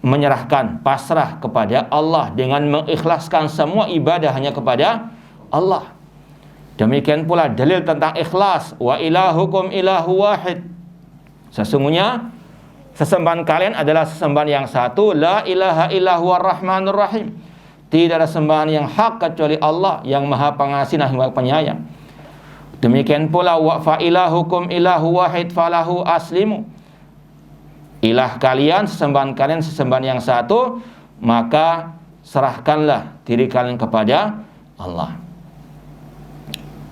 menyerahkan, pasrah kepada Allah dengan mengikhlaskan semua ibadah hanya kepada Allah. Demikian pula dalil tentang ikhlas, wa ilahukum ilahu wahid. Sesungguhnya sesembahan kalian adalah sesembahan yang satu, la ilaha illahu ar-rahmanur rahim. Tidak ada sembahan yang hak kecuali Allah yang Maha Pengasih dan Maha Penyayang. Demikian pula wa fa ilahukum ilahu wahid falahu aslimu. Ilah kalian, sesembahan kalian sesembahan yang satu, maka serahkanlah diri kalian kepada Allah.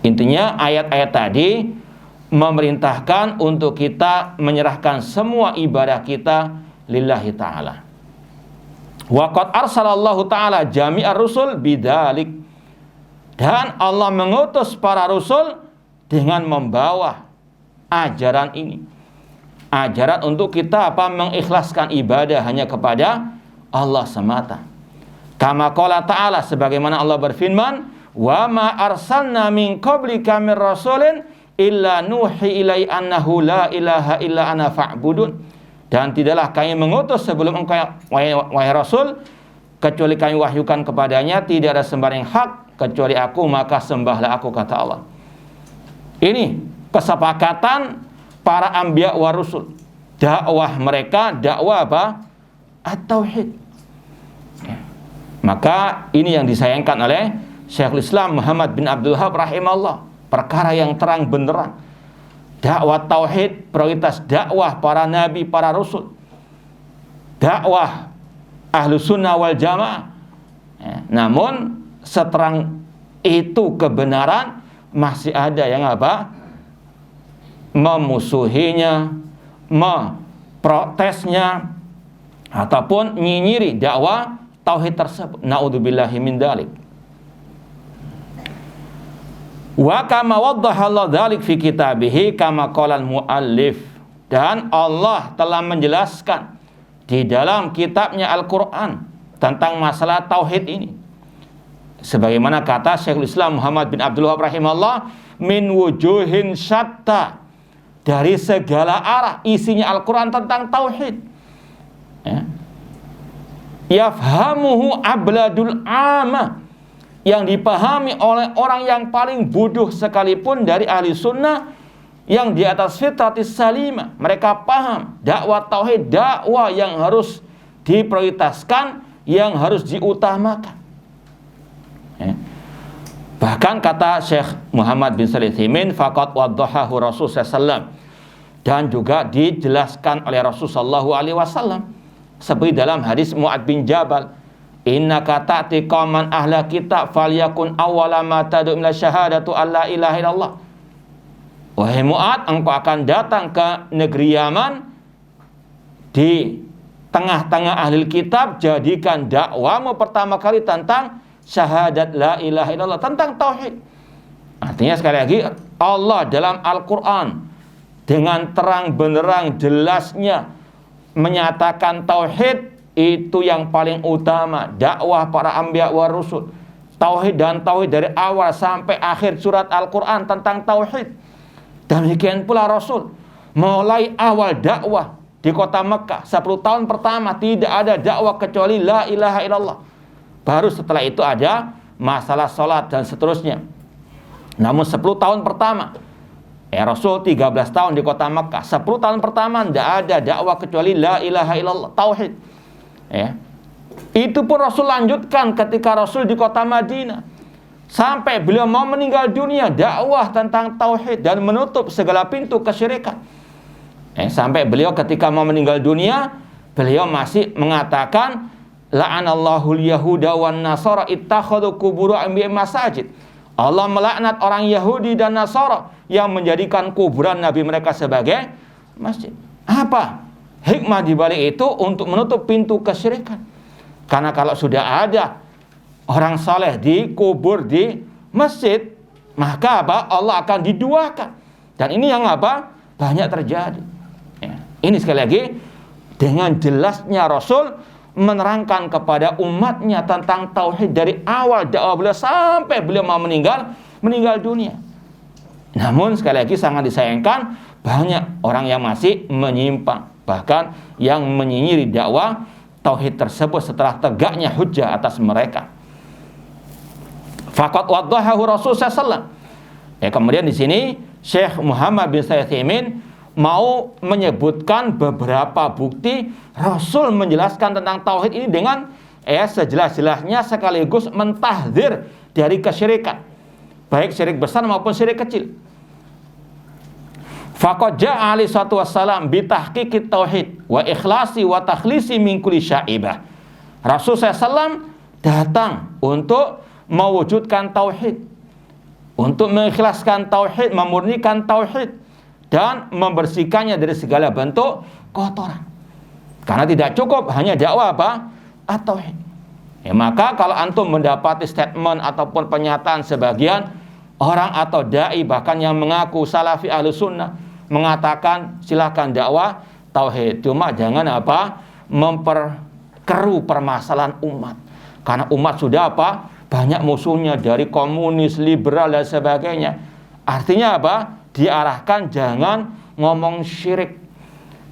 Intinya ayat-ayat tadi memerintahkan untuk kita menyerahkan semua ibadah kita lillahi ta'ala. Wa qad arsalallahu ta'ala jami'ar rusul bidzalik. Dan Allah mengutus para rasul dengan membawa ajaran ini. Ajaran untuk kita mengikhlaskan ibadah hanya kepada Allah semata. Kama qala ta'ala, sebagaimana Allah berfirman, wa ma arsalna min qablika mir rasulin illa nuhi ilai annahu la ilaha illa ana fa'budun. Dan tidaklah kami mengutus sebelum engkau wahai Rasul kecuali kami wahyukan kepadanya tidak ada sembahyang hak kecuali aku, maka sembahlah aku, kata Allah. Ini kesepakatan para anbiya wa rusul. Dakwah mereka dakwah apa? At-tauhid. Maka ini yang disayangkan oleh Syekhul Islam Muhammad bin Abdul Wahhab rahimahullah. Perkara yang terang benderang. Dakwah tauhid, prioritas dakwah para nabi, para rasul. Dakwah ahlu sunnah wal jamaah. Namun seterang itu kebenaran masih ada yang apa? Memusuhinya, memprotesnya, ataupun nyinyiri dakwah tauhid tersebut. Na'udzubillahi min dzalik. Wa kama waddahallahu dzalik fi kitabihi kama qala al-muallif. Dan Allah telah menjelaskan di dalam kitabnya Al-Qur'an tentang masalah tauhid ini. Sebagaimana kata Syekhul Islam Muhammad bin Abdul Wahhab rahimahullah, min wujuhin syatta, dari segala arah isinya Al-Qur'an tentang tauhid. Yafhamuhu abladul amma, yang dipahami oleh orang yang paling bodoh sekalipun dari ahli sunnah yang di atas fitratis salimah. Mereka paham dakwah tauhid, dakwah yang harus diprioritaskan, yang harus diutamakan. Bahkan kata Syekh Muhammad bin Shalih Al-Utsaimin, faqad waddahahu Rasul sallallahu, dan juga dijelaskan oleh Rasulullah SAW seperti dalam hadis Mu'ad bin Jabal, innaka ta'ti qauman ahla kitab falyakun awwala ma tad'u ila syahadatu alla ilaha illallah. Wahai Mu'ad, engkau akan datang ke negeri Yaman, di tengah-tengah ahli kitab, jadikan dakwamu pertama kali tentang syahadat la ilaha illallah, tentang tauhid. Artinya sekali lagi, Allah dalam Al-Quran dengan terang benderang jelasnya menyatakan tauhid itu yang paling utama. Dakwah para anbiya wa rusul, tauhid dan tauhid dari awal sampai akhir surat Al-Quran tentang tauhid. Demikian pula Rasul mulai awal dakwah di kota Mekah 10 tahun pertama tidak ada dakwah kecuali la ilaha illallah. Baru setelah itu ada masalah sholat dan seterusnya. Namun 10 tahun pertama Rasul 13 tahun di kota Mekah, 10 tahun pertama tidak ada dakwah kecuali la ilaha illallah, tauhid. Itu pun Rasul lanjutkan ketika Rasul di kota Madinah sampai beliau mau meninggal dunia, dakwah tentang tauhid dan menutup segala pintu kesyirikan. Sampai beliau ketika mau meninggal dunia, beliau masih mengatakan la'anallahu al-yahuda wan nasara ittakhadhu qubur anbiya masajid. Allah melaknat orang Yahudi dan Nasara yang menjadikan kuburan nabi mereka sebagai masjid. Apa hikmah di balik itu? Untuk menutup pintu kesyirikan. Karena kalau sudah ada orang saleh dikubur di masjid, maka apa? Allah akan diduakan. Dan ini yang apa? Banyak terjadi. Ini sekali lagi dengan jelasnya Rasul menerangkan kepada umatnya tentang tauhid dari awal dakwah beliau sampai beliau mau meninggal dunia. Namun sekali lagi sangat disayangkan, banyak orang yang masih menyimpang, bahkan yang menyinyiri dakwah tauhid tersebut setelah tegaknya hujjah atas mereka. Faqad waddahahu Rasul sallallahu. Kemudian di sini Syekh Muhammad bin Shalih Al-Utsaimin mau menyebutkan beberapa bukti Rasul menjelaskan tentang tauhid ini dengan sejelas-jelasnya, sekaligus mentahdzir dari kesyirikan, baik syirik besar maupun syirik kecil. Faqad ja'a alaihi salatu wassalam bi tahqiqit tauhid wa ikhlasi wa takhlisi min kulli syaibah. Rasul SAW datang untuk mewujudkan tauhid, untuk mengikhlaskan tauhid, memurnikan tauhid, dan membersihkannya dari segala bentuk kotoran. Karena tidak cukup hanya dakwah apa? At-tauhid. Maka kalau antum mendapati statement ataupun pernyataan sebagian orang atau dai bahkan yang mengaku salafi ahlu sunnah mengatakan silakan dakwah tauhid, cuma jangan apa? Memperkeruh permasalahan umat. Karena umat sudah apa? Banyak musuhnya dari komunis, liberal dan sebagainya. Artinya apa? Diarahkan jangan ngomong syirik.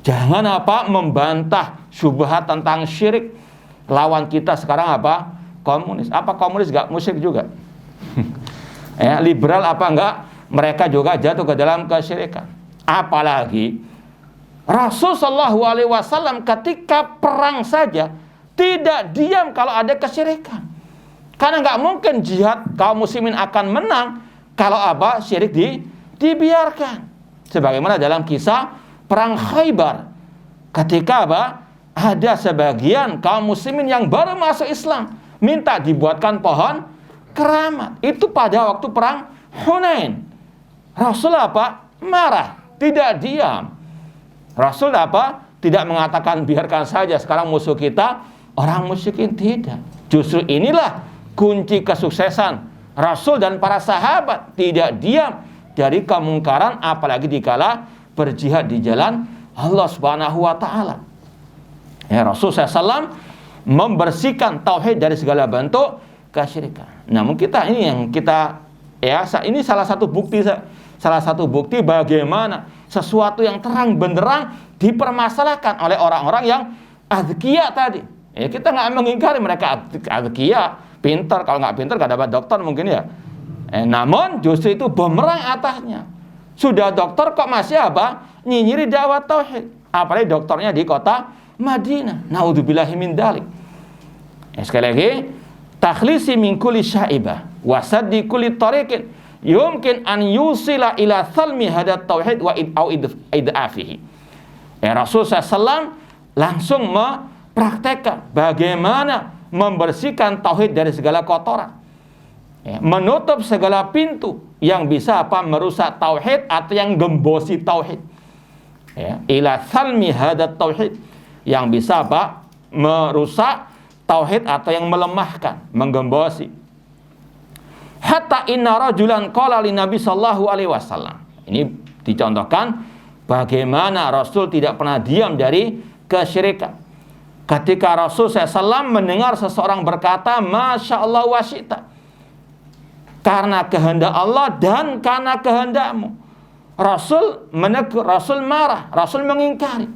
Jangan apa? Membantah syubhat tentang syirik. Lawan kita sekarang apa? Komunis. Apa komunis gak musyrik juga? Liberal apa enggak? Mereka juga jatuh ke dalam kesyirikan. Apalagi Rasul Shallallahu Alaihi Wasallam ketika perang saja tidak diam kalau ada kesyirikan. Karena nggak mungkin jihad kaum muslimin akan menang kalau apa? Syirik dibiarkan. Sebagaimana dalam kisah perang Khaybar, ketika apa? Ada sebagian kaum muslimin yang baru masuk Islam minta dibuatkan pohon keramat. Itu pada waktu perang Hunain. Rasul apa? Marah, tidak diam. Rasul apa? Tidak mengatakan biarkan saja sekarang musuh kita orang musyrikin, tidak. Justru inilah kunci kesuksesan Rasul dan para sahabat, tidak diam dari kemungkaran, apalagi dikala berjihad di jalan Allah Subhanahu wa taala. Rasul SAW membersihkan tauhid dari segala bentuk kesyirikan. Namun kita ini yang kita ini salah satu bukti bagaimana sesuatu yang terang benderang dipermasalahkan oleh orang-orang yang adzkiya tadi. Kita nggak mengingkari mereka adzkiya, pintar. Kalau nggak pintar nggak dapat dokter mungkin ya. Namun justru itu bumerang atasnya. Sudah dokter kok masih apa? Nyinyiri dakwah tauhid. Apalagi dokternya di kota Madinah. Naudzubillahi min dzalik. Sekali lagi, takhlisi min kulli syaibah wa saddi kulli tariqin yumkin an yusila ila thalmi hadat tauhid wa id'afihi. Rasul SAW langsung mempraktekkan bagaimana membersihkan tauhid dari segala kotoran, menutup segala pintu yang bisa apa? Merusak tauhid atau yang gembosi tauhid. Ila thalmi hadat tauhid, yang bisa apa? Merusak tauhid atau yang melemahkan, menggembosi. Hatta inna rajulan qala li Nabi sallallahu alaihi wasallam. Ini dicontohkan bagaimana Rasul tidak pernah diam dari kesyirikan. Ketika Rasul SAW mendengar seseorang berkata, Masya Allah wa syi'ta, karena kehendak Allah dan karena kehendakmu. Rasul menegur, Rasul marah, Rasul mengingkari.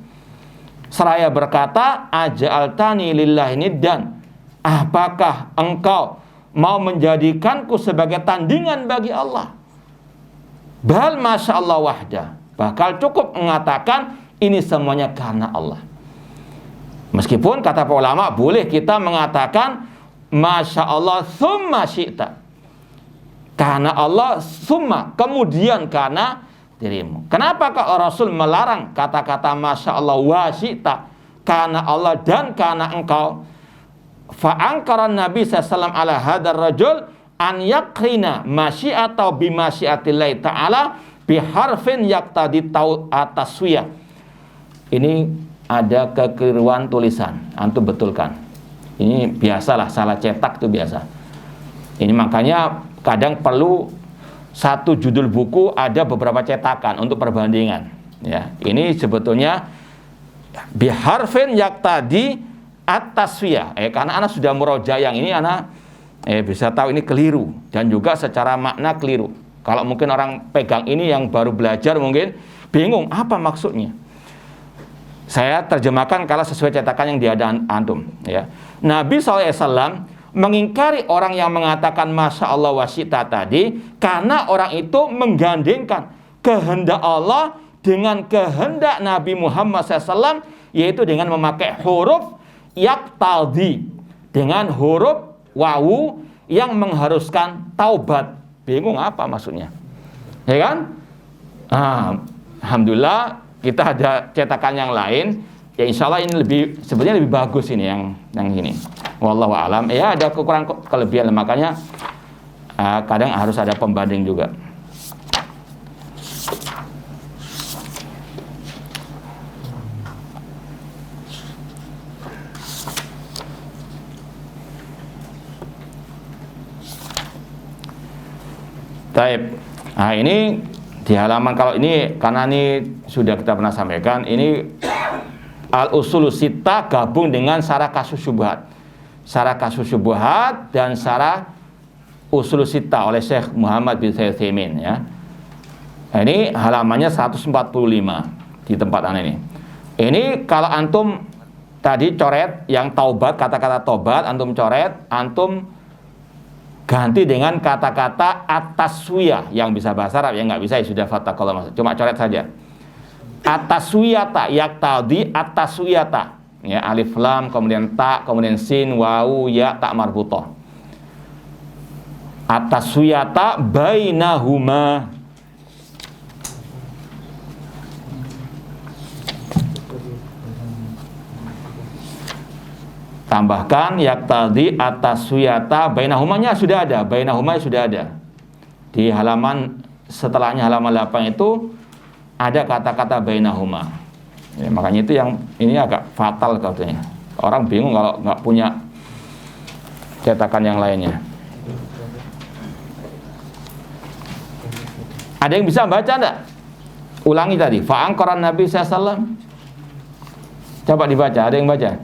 Seraya berkata, aja'altani lillahi niddan, apakah engkau mau menjadikanku sebagai tandingan bagi Allah? Bal masya Allah wahda, bakal cukup mengatakan ini semuanya karena Allah. Meskipun kata para ulama boleh kita mengatakan masya Allah summa syi'ta, karena Allah summa, kemudian karena dirimu. Kenapa kalau Rasul melarang kata-kata masya Allah wa syi'ta, karena Allah dan karena engkau? Fa'angkaran Nabi SAW ala hadar rajul an yakrina masyi'atau bimasyi'atillahi ta'ala biharfin yaktadi taswiyah. Ini ada kekeliruan tulisan, antum betulkan. Ini biasalah, salah cetak itu biasa. Ini makanya kadang perlu satu judul buku ada beberapa cetakan untuk perbandingan. Ini sebetulnya biharfin yaktadi at-taswiyah, karena anak sudah murojaah yang ini anak bisa tahu ini keliru dan juga secara makna keliru. Kalau mungkin orang pegang ini yang baru belajar mungkin bingung apa maksudnya. Saya terjemahkan kalau sesuai cetakan yang diada antum. Nabi SAW mengingkari orang yang mengatakan masya Allah wa syi'ta tadi, karena orang itu menggandengkan kehendak Allah dengan kehendak Nabi Muhammad SAW, yaitu dengan memakai huruf yaktadi, dengan huruf wawu yang mengharuskan taubat. Bingung apa maksudnya, ya kan? Alhamdulillah kita ada cetakan yang lain, ya insya Allah ini sebetulnya lebih bagus ini yang ini. Wallahu alam. Ya ada kekurangan kelebihan, makanya kadang harus ada pembanding juga. Taib. Nah ini di halaman, kalau ini karena ini sudah kita pernah sampaikan, ini al-usul sittah gabung dengan syarah kasus syubhat. Syarah kasus syubhat dan syarah usul sittah oleh Syekh Muhammad bin Utsaimin ya. Nah, ini halamannya 145 di tempat ini. Ini kalau antum tadi coret yang taubat, kata-kata taubat antum coret, antum ganti dengan kata-kata at-taswiyah yang bisa bahasa Arab, yang nggak bisa ya sudah fatakallah, maksud cuma coret saja. At-taswiyata yaqtadi at-taswiyata ya, alif lam kemudian ta kemudian sin wawu ya ta marbutah. At-taswiyata bainahuma, tambahkan yaqtadi at-taswiyata bainahumanya sudah ada, bainahuma sudah ada. Di halaman setelahnya halaman 8 itu ada kata-kata bainahuma. Ya, makanya itu yang ini agak fatal katanya. Orang bingung kalau nggak punya cetakan yang lainnya. Ada yang bisa baca enggak? Ulangi tadi. Fa'angqaran Nabi SAW. Coba dibaca, ada yang baca?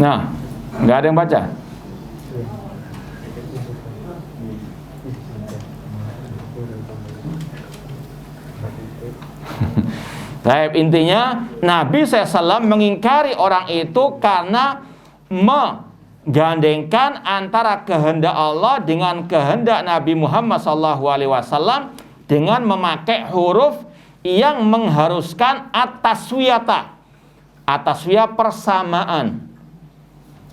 Nah, nggak ada yang baca. Baik, intinya Nabi SAW mengingkari orang itu karena menggandengkan antara kehendak Allah dengan kehendak Nabi Muhammad SAW dengan memakai huruf yang mengharuskan at-taswiyata. At-taswiyah persamaan.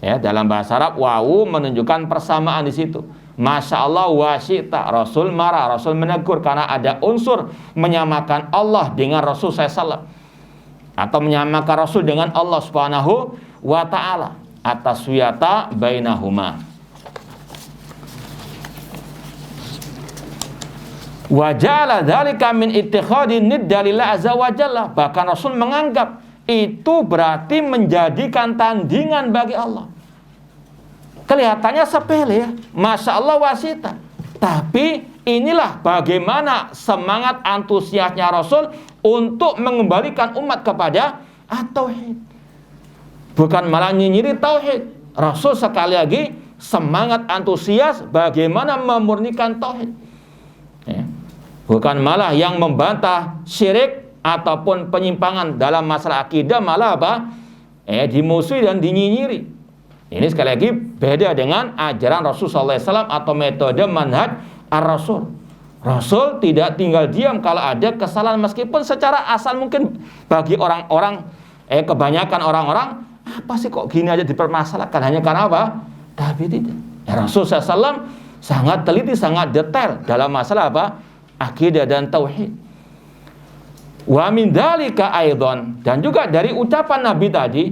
Ya, dalam bahasa Arab wawu menunjukkan persamaan di situ. Masya Allah wasyita, Rasul marah, Rasul menegur karena ada unsur menyamakan Allah dengan Rasul SAW atau menyamakan Rasul dengan Allah Subhanahu wa ta'ala. At-taswiyata bainahuma. Wa ja'ala dzalika min ittikhadin nidda lillah azza wa jalla. Bahkan Rasul menganggap itu berarti menjadikan tandingan bagi Allah. Kelihatannya sepele ya, Masya Allah wasita. Tapi inilah bagaimana semangat antusiasnya Rasul untuk mengembalikan umat kepada at-tauhid. Bukan malah nyinyiri tauhid. Rasul sekali lagi semangat antusias bagaimana memurnikan tauhid. Ya. Bukan malah yang membantah syirik ataupun penyimpangan dalam masalah akidah, malah apa? Dimusuhi dan dinyinyiri. Ini sekali lagi beda dengan ajaran Rasulullah SAW atau metode manhaj ar-Rasul. Rasul tidak tinggal diam kalau ada kesalahan, meskipun secara asal mungkin bagi orang-orang, kebanyakan orang-orang, apa sih kok gini aja dipermasalahkan, hanya karena apa? Tapi tidak. Rasulullah SAW sangat teliti, sangat detail dalam masalah apa? Akidah dan tauhid. Wa min dzalika aidan, dan juga dari ucapan Nabi tadi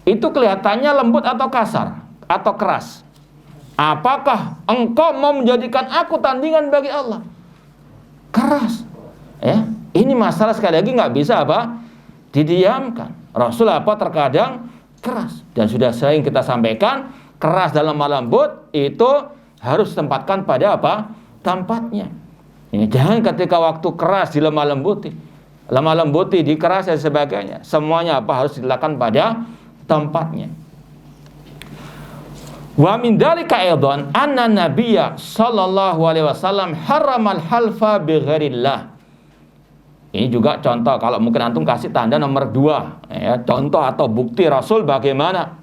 itu kelihatannya lembut atau kasar atau keras. Apakah engkau mau menjadikan aku tandingan bagi Allah? Keras. Ya, ini masalah sekali lagi nggak bisa apa? Didiamkan. Rasul apa terkadang keras, dan sudah sering kita sampaikan, keras dalam lembut itu harus ditempatkan pada apa? Tempatnya. Ini jangan ketika waktu keras di lemah lembuti di keras dan sebagainya. Semuanya apa harus dilakukan pada tempatnya. Wa min dzalika aidan anna nabiyya sallallahu alaihi wasallam haramal halfa bi ghairillah. Ini juga contoh, kalau mungkin antum kasih tanda nomor 2 ya, contoh atau bukti Rasul bagaimana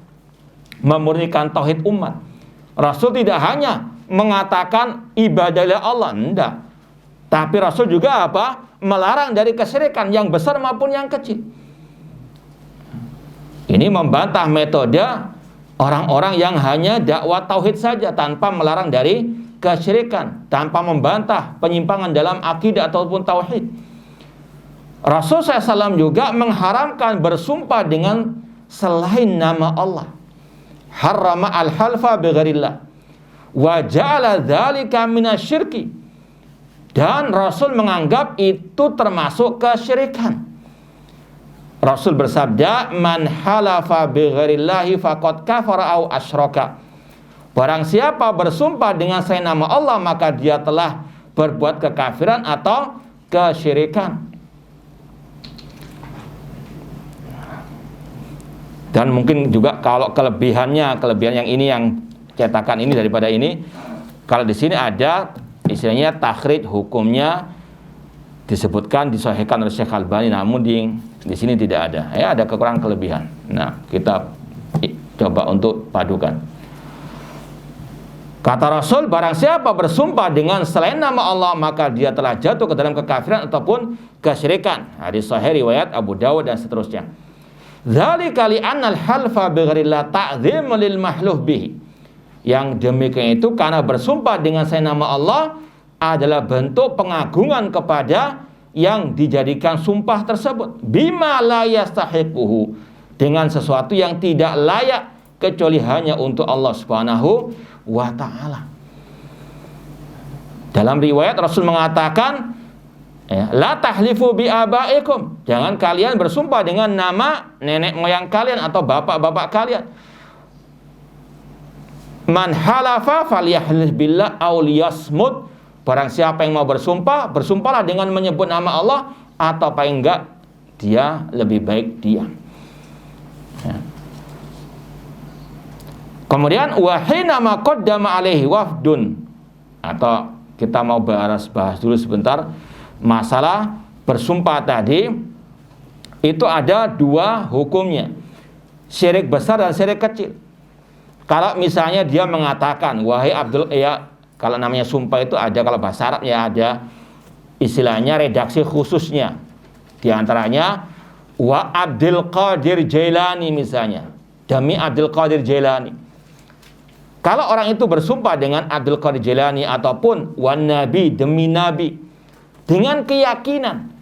memurnikan tauhid umat. Rasul tidak hanya mengatakan ibadahlah Allah, enggak. Tapi Rasul juga apa? Melarang dari kesyirikan yang besar maupun yang kecil. Ini membantah metode orang-orang yang hanya dakwah tauhid saja tanpa melarang dari kesyirikan, tanpa membantah penyimpangan dalam akidah ataupun tauhid. Rasul SAW juga mengharamkan bersumpah dengan selain nama Allah. Harrama al-halfa bighairillah wa ja'ala dzalika minasyirki. Dan Rasul menganggap itu termasuk kesyirikan. Rasul bersabda, "Man halafa bighairillahi faqad kafara au asyraka." Barang siapa bersumpah dengan selain nama Allah, maka dia telah berbuat kekafiran atau kesyirikan. Dan mungkin juga kalau kelebihan yang ini, yang cetakan ini daripada ini, kalau di sini ada istilahnya takhrij hukumnya disebutkan disahihkan oleh Syekh Albani, namun di sini tidak ada. Ya, ada kekurangan kelebihan. Nah, kita coba untuk padukan. Kata Rasul, barang siapa bersumpah dengan selain nama Allah, maka dia telah jatuh ke dalam kekafiran ataupun kesyirikan. Hadis sahih riwayat Abu Dawud dan seterusnya. Dzalika li annal halfa bighairillah ta'dhim lil mahluh bihi. Yang demikian itu karena bersumpah dengan selain nama Allah adalah bentuk pengagungan kepada yang dijadikan sumpah tersebut. Bima la yastahiquhu, dengan sesuatu yang tidak layak kecuali hanya untuk Allah Subhanahu wa ta'ala. Dalam riwayat Rasul mengatakan, la tahlifu bi abaikum, jangan kalian bersumpah dengan nama nenek moyang kalian atau bapak-bapak kalian. Man halafa falyahlif billah aw liyasmut, barang siapa yang mau bersumpah, bersumpahlah dengan menyebut nama Allah, atau paling enggak dia lebih baik diam. Ya. Kemudian wahina ma qaddama alaihi wafdun, atau kita mau bahas dulu sebentar masalah bersumpah tadi. Itu ada dua hukumnya, syirik besar dan syirik kecil. Kalau misalnya dia mengatakan, wahai Abdul, ya kalau namanya sumpah itu ada, kalau bahasa Arab ya ada istilahnya redaksi khususnya. Di antaranya wa Abdul Qadir Jailani misalnya, demi Abdul Qadir Jailani. Kalau orang itu bersumpah dengan Abdul Qadir Jailani ataupun wan Nabi, demi Nabi, dengan keyakinan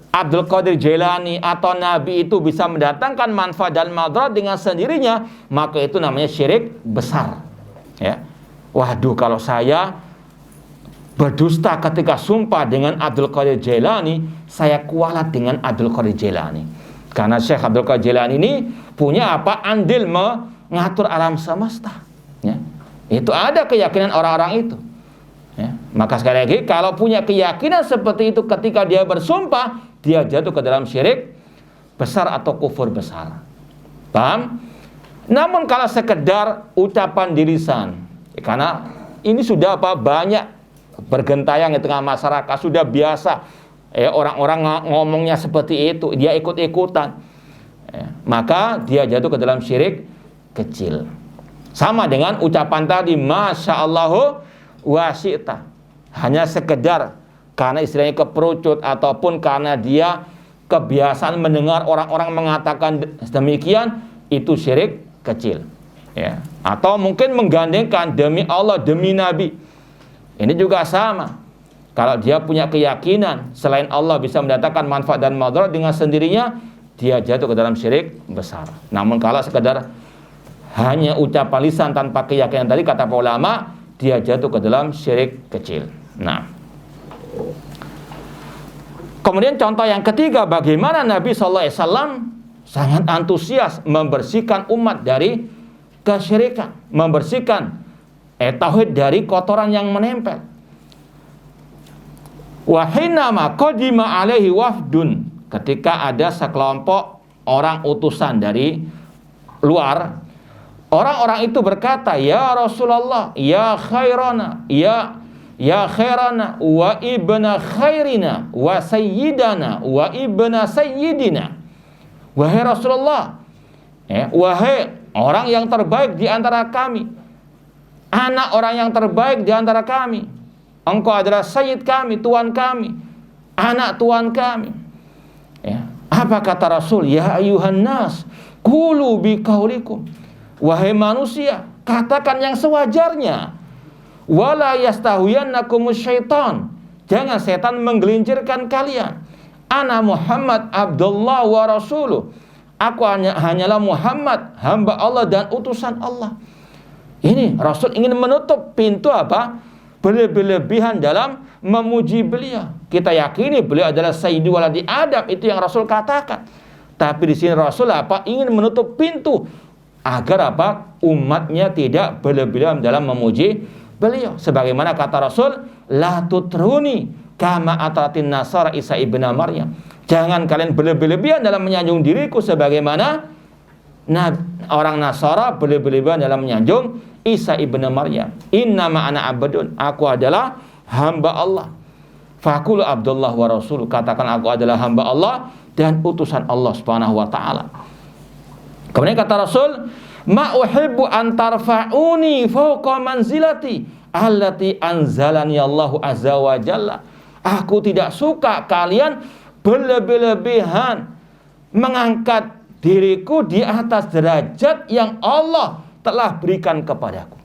Abdul Qadir Jailani atau Nabi itu bisa mendatangkan manfaat dan madarat dengan sendirinya, maka itu namanya syirik besar. Ya. Waduh, kalau saya berdusta ketika sumpah dengan Abdul Qadir Jailani, saya kualat dengan Abdul Qadir Jailani. Karena Syekh Abdul Qadir Jailani ini punya apa? Andil mengatur alam semesta. Ya. Itu ada keyakinan orang-orang itu. Ya. Maka sekali lagi, kalau punya keyakinan seperti itu ketika dia bersumpah, dia jatuh ke dalam syirik besar atau kufur besar. Paham? Namun kalau sekedar ucapan di lisan, karena ini sudah banyak bergentayang di tengah masyarakat, sudah biasa orang-orang ngomongnya seperti itu, dia ikut-ikutan, maka dia jatuh ke dalam syirik kecil. Sama dengan ucapan tadi, Masya Allahu wa syi'ta, hanya sekedar karena istilahnya keperucut ataupun karena dia kebiasaan mendengar orang-orang mengatakan demikian, itu syirik kecil. Ya. Atau mungkin menggandengkan demi Allah, demi Nabi. Ini juga sama. Kalau dia punya keyakinan selain Allah bisa mendatangkan manfaat dan madarat dengan sendirinya, dia jatuh ke dalam syirik besar. Namun kalau sekedar hanya ucapan lisan tanpa keyakinan tadi, kata para ulama, dia jatuh ke dalam syirik kecil. Nah, kemudian contoh yang ketiga, bagaimana Nabi SAW sangat antusias membersihkan umat dari kesyirikan, membersihkan tauhid dari kotoran yang menempel. Wa hinama qadima alaihi wafdun, ketika ada sekelompok orang utusan dari luar, orang-orang itu berkata, ya Rasulullah, ya khairana, ya khairana wa ibna khairina wa sayyidana wa ibna sayyidina. Wahai Rasulullah, wahai orang yang terbaik di antara kami, anak orang yang terbaik di antara kami, engkau adalah sayyid kami, tuan kami, anak tuan kami. Apa kata Rasul? Ya ayuhan nas, qulu bi qaulikum, wahai manusia, katakan yang sewajarnya. Wala yastahuyannakumus syaitan, jangan setan menggelincirkan kalian. Ana Muhammad Abdullah wa Rasuluh. Aku hanyalah Muhammad, hamba Allah dan utusan Allah. Ini Rasul ingin menutup pintu apa? Berlebihan dalam memuji beliau. Kita yakini beliau adalah Sayyidu Waladi Adam, itu yang Rasul katakan. Tapi di sini Rasul apa? Ingin menutup pintu agar apa? Umatnya tidak berlebihan dalam memuji beliau. Sebagaimana kata Rasul, la tutruni kama atatin nasara Isa ibn Maryam. Jangan kalian berlebihan dalam menyanjung diriku sebagaimana orang Nasara berlebihan dalam menyanjung Isa ibn Maryam. Innama ana abdun, aku adalah hamba Allah. Faqulu Abdullah wa Rasul, katakan aku adalah hamba Allah dan utusan Allah Subhanahu wa taala. Kemudian kata Rasul, ma uhibbu an tarfa'uni fawqa manzilati allati anzalani Allahu azza wa jalla. Aku tidak suka kalian berlebihan mengangkat diriku di atas derajat yang Allah telah berikan kepadaku.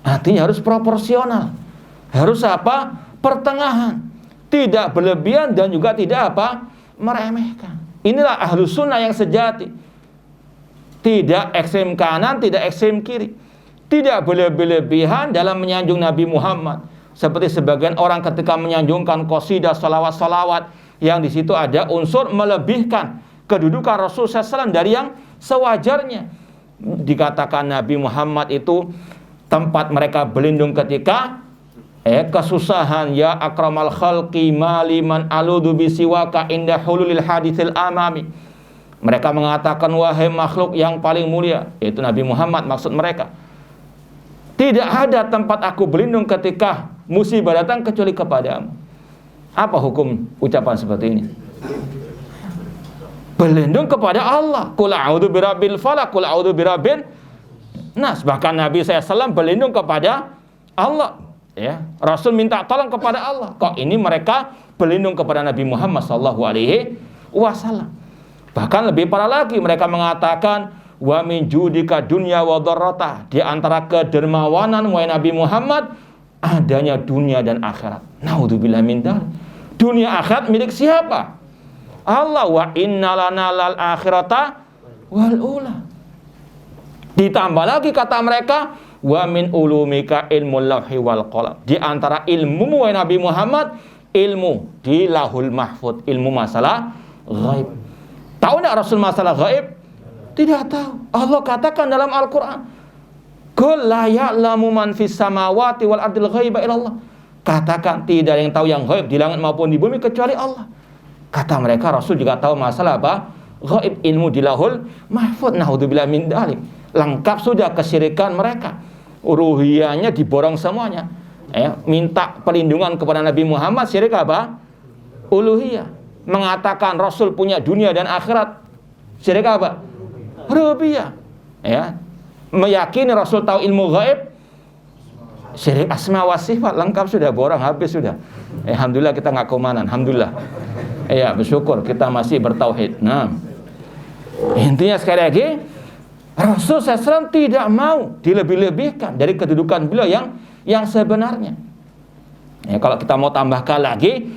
Artinya harus proporsional. Harus apa? Pertengahan. Tidak berlebihan dan juga tidak apa? Meremehkan. Inilah ahlus sunnah yang sejati. Tidak ekstrem kanan, tidak ekstrem kiri. Tidak berlebihan dalam menyanjung Nabi Muhammad. Seperti sebagian orang ketika menyanjungkan qasidah salawat-salawat yang di situ ada unsur melebihkan kedudukan Rasul SAW dari yang sewajarnya. Dikatakan Nabi Muhammad itu tempat mereka berlindung ketika kesusahan. Ya akramal khalqi maliman aludu bisiwaka inda hululil hadithil amami. Mereka mengatakan wahai makhluk yang paling mulia, yaitu Nabi Muhammad maksud mereka. Tidak ada tempat aku berlindung ketika musibah datang kecuali kepadamu. Apa hukum ucapan seperti ini? Berlindung kepada Allah. Qul a'udzu birabbil falaq, qul a'udzu birabbin nas. Bahkan Nabi SAW berlindung kepada Allah. Ya, Rasul minta tolong kepada Allah. Kok ini mereka berlindung kepada Nabi Muhammad SAW. Bahkan lebih parah lagi, mereka mengatakan wa min judika dunya wa dharrata. Di antara kedermawanan wahai Nabi Muhammad adanya dunia dan akhirat. Naudzubillah min dzalik. Dunia akhirat milik siapa? Allah. Wa innalana lal akhirata wal ula. Ditambah lagi kata mereka, wa min ulumika ilmul lauhi wal qalam. Di antara ilmu wahai Nabi Muhammad, ilmu di Lauhul Mahfuz, ilmu masalah ghaib. Tahu enggak Rasul masalah ghaib? Tidak tahu. Allah katakan dalam Al-Qur'an, qul la ya'lamu man fis samawati wal ardil ghaiba illallah. Katakan tidak ada yang tahu yang ghaib di langit maupun di bumi kecuali Allah. Kata mereka Rasul juga tahu masalah apa? Ghaib, ilmu di Lauhul Mahfuz. Naudzubillah min dzalik. Lengkap sudah kesyirikan mereka. Uluhiyahnya diborong semuanya. Minta perlindungan kepada Nabi Muhammad, syirik apa? Uluhiyah. Mengatakan Rasul punya dunia dan akhirat, syirik apa? Rububiyah. Meyakini Rasul tahu ilmu ghaib, syirik asma wa sifat. Lengkap sudah, borong habis sudah. Alhamdulillah kita nggak komanan. Alhamdulillah. Bersyukur kita masih bertauhid. Nah, intinya sekali lagi, Rasul SAW tidak mau dilebih-lebihkan dari kedudukan beliau yang sebenarnya. Kalau kita mau tambahkan lagi,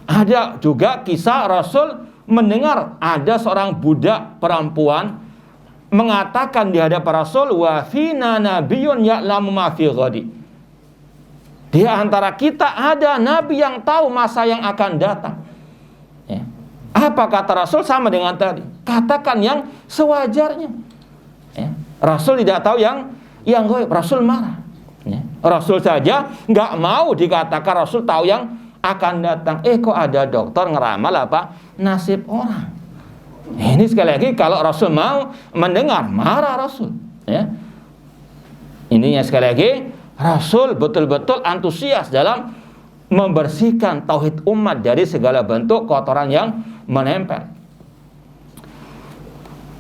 ada juga kisah Rasul mendengar ada seorang budak perempuan mengatakan di hadapan Rasul, wa fina nabiyyun ya'lamu ma fi ghadi. Di antara kita ada nabi yang tahu masa yang akan datang. Apa kata Rasul? Sama dengan tadi. Katakan yang sewajarnya. Rasul tidak tahu yang ghaib. Rasul marah. Rasul saja nggak mau dikatakan Rasul tahu yang akan datang. Kok ada dokter ngeramal apa? Nasib orang. Ini sekali lagi kalau Rasul mau mendengar, marah Rasul. Ininya sekali lagi, Rasul betul-betul antusias dalam membersihkan tauhid umat dari segala bentuk kotoran yang menempel.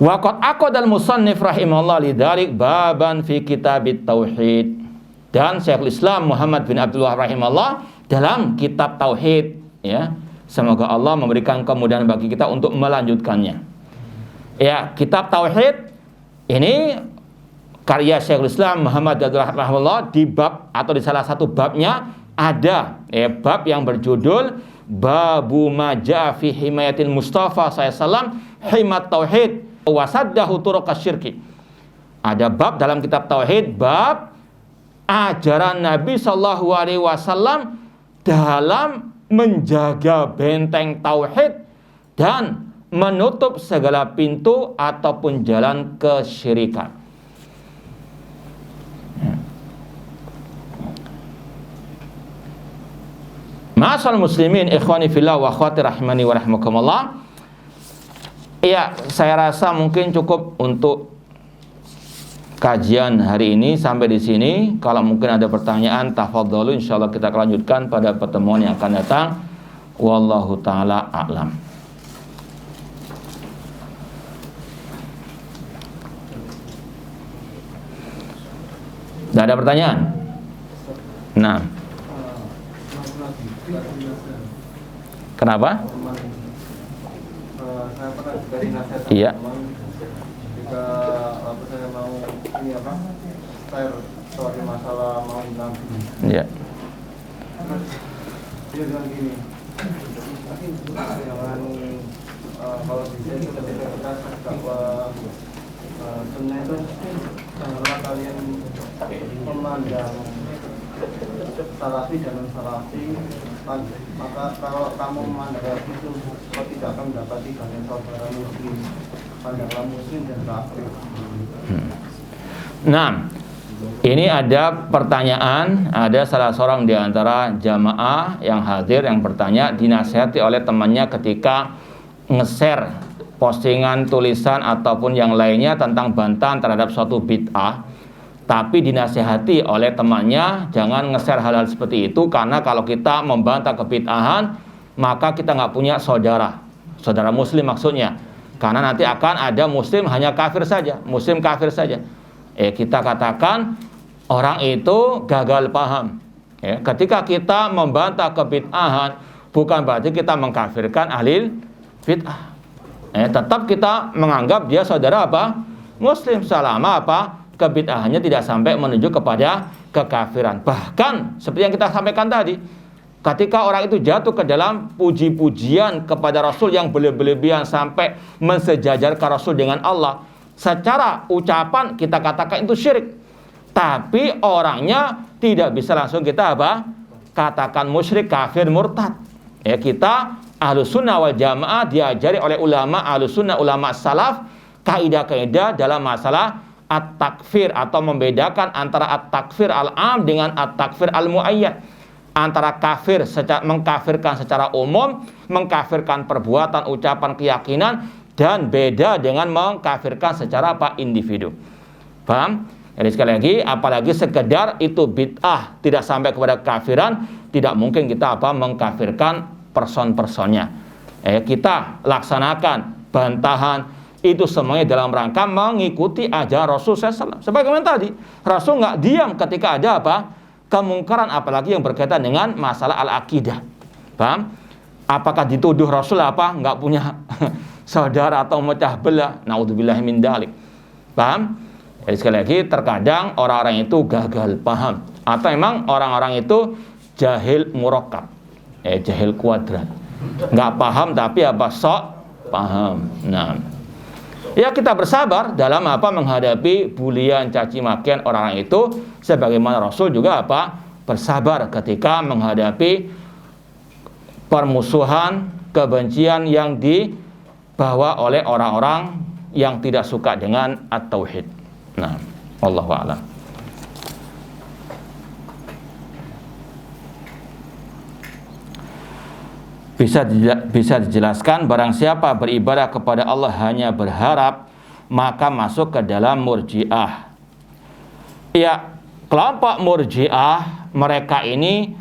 Waqad aqadal musannif rahimahullah lidzalik baban fi kitabit tauhid. Dan Syekhul Islam Muhammad bin Abdul Wahhab rahimahullah dalam kitab tauhid, semoga Allah memberikan kemudahan bagi kita untuk melanjutkannya. Kitab tauhid ini karya Syekhul Islam Muhammad bin Abdul Wahhab rahimahullah. Di bab atau di salah satu babnya ada bab yang berjudul babu ma jaa fi himayatil Mustafa SAW himat tauhid wa saddahu turuqas syirki. Ada bab dalam kitab tauhid, bab ajaran Nabi sallallahu alaihi wasallam dalam menjaga benteng tauhid dan menutup segala pintu ataupun jalan kesyirikan. Ma'asal muslimin ikhwani fillah wa akhwati rahimani wa rahimakumullah. Ya, saya rasa mungkin cukup untuk kajian hari ini sampai di sini. Kalau mungkin ada pertanyaan, tafadhalu, insyaallah kita akan lanjutkan pada pertemuan yang akan datang. Wallahu taala a'lam. Tidak ada pertanyaan? Nah. Kenapa? Saya pernah dari nasihat Iya. jika saya mau share soal masalah mau nabi. Iya. Dia bilang gini, jangan kalau bisa itu ketika kita dakwah sunnah itu janganlah kalian memandang salafi dan non-salafi, maka kalau kamu memandang itu kau tidak akan mendapati kalian saudara muslim. Pandanglah muslim dan kafir. Nah, ini ada pertanyaan, ada salah seorang di antara jamaah yang hadir yang bertanya, dinasihati oleh temannya ketika nge-share postingan, tulisan ataupun yang lainnya tentang bantahan terhadap suatu bid'ah. Tapi dinasihati oleh temannya jangan nge-share hal-hal seperti itu, karena kalau kita membantah kebid'ahan maka kita nggak punya saudara muslim maksudnya, karena nanti akan ada muslim hanya kafir saja, muslim kafir saja. Kita katakan orang itu gagal paham. Ketika kita membantah kebid'ahan bukan berarti kita mengkafirkan ahli bid'ah. Tetap kita menganggap dia saudara apa? Muslim, selama apa? Kebid'ahannya tidak sampai menuju kepada kekafiran. Bahkan seperti yang kita sampaikan tadi, ketika orang itu jatuh ke dalam puji-pujian kepada Rasul yang berlebihan sampai mensejajarkan Rasul dengan Allah, secara ucapan kita katakan itu syirik, tapi orangnya tidak bisa langsung kita apa? Katakan musyrik, kafir, murtad. Kita Ahlus Sunnah wal Jamaah diajari oleh ulama Ahlus Sunnah, ulama salaf, kaidah-kaidah dalam masalah at-takfir atau membedakan antara at-takfir al-am dengan at-takfir al-muayyad. Antara kafir mengkafirkan secara umum, mengkafirkan perbuatan, ucapan, keyakinan, dan beda dengan mengkafirkan secara apa? Individu. Paham? Jadi sekali lagi, apalagi sekedar itu bid'ah tidak sampai kepada kafiran, tidak mungkin kita apa? Mengkafirkan person-personnya. Kita laksanakan bantahan itu semuanya dalam rangka mengikuti ajaran Rasul SAW. Sebagaimana tadi, Rasul nggak diam ketika ada apa? Kemungkaran, apalagi yang berkaitan dengan masalah al-aqidah. Paham? Apakah dituduh Rasul apa? Nggak punya saudara atau mecah belah? Naudzubillahi min dzalik. Paham? Jadi sekali lagi, terkadang orang-orang itu gagal paham, atau memang orang-orang itu jahil murakkab, jahil kuadrat. Nggak paham tapi apa? Sok paham. Nah, ya kita bersabar dalam apa? Menghadapi bulian, caci makian orang-orang itu, sebagaimana Rasul juga apa? Bersabar ketika menghadapi permusuhan, kebencian yang dibawa oleh orang-orang yang tidak suka dengan at-tauhid. Nah, wallahu a'lam. Bisa dijelaskan, barang siapa beribadah kepada Allah hanya berharap, maka masuk ke dalam murji'ah. Ya, kelompok murji'ah mereka ini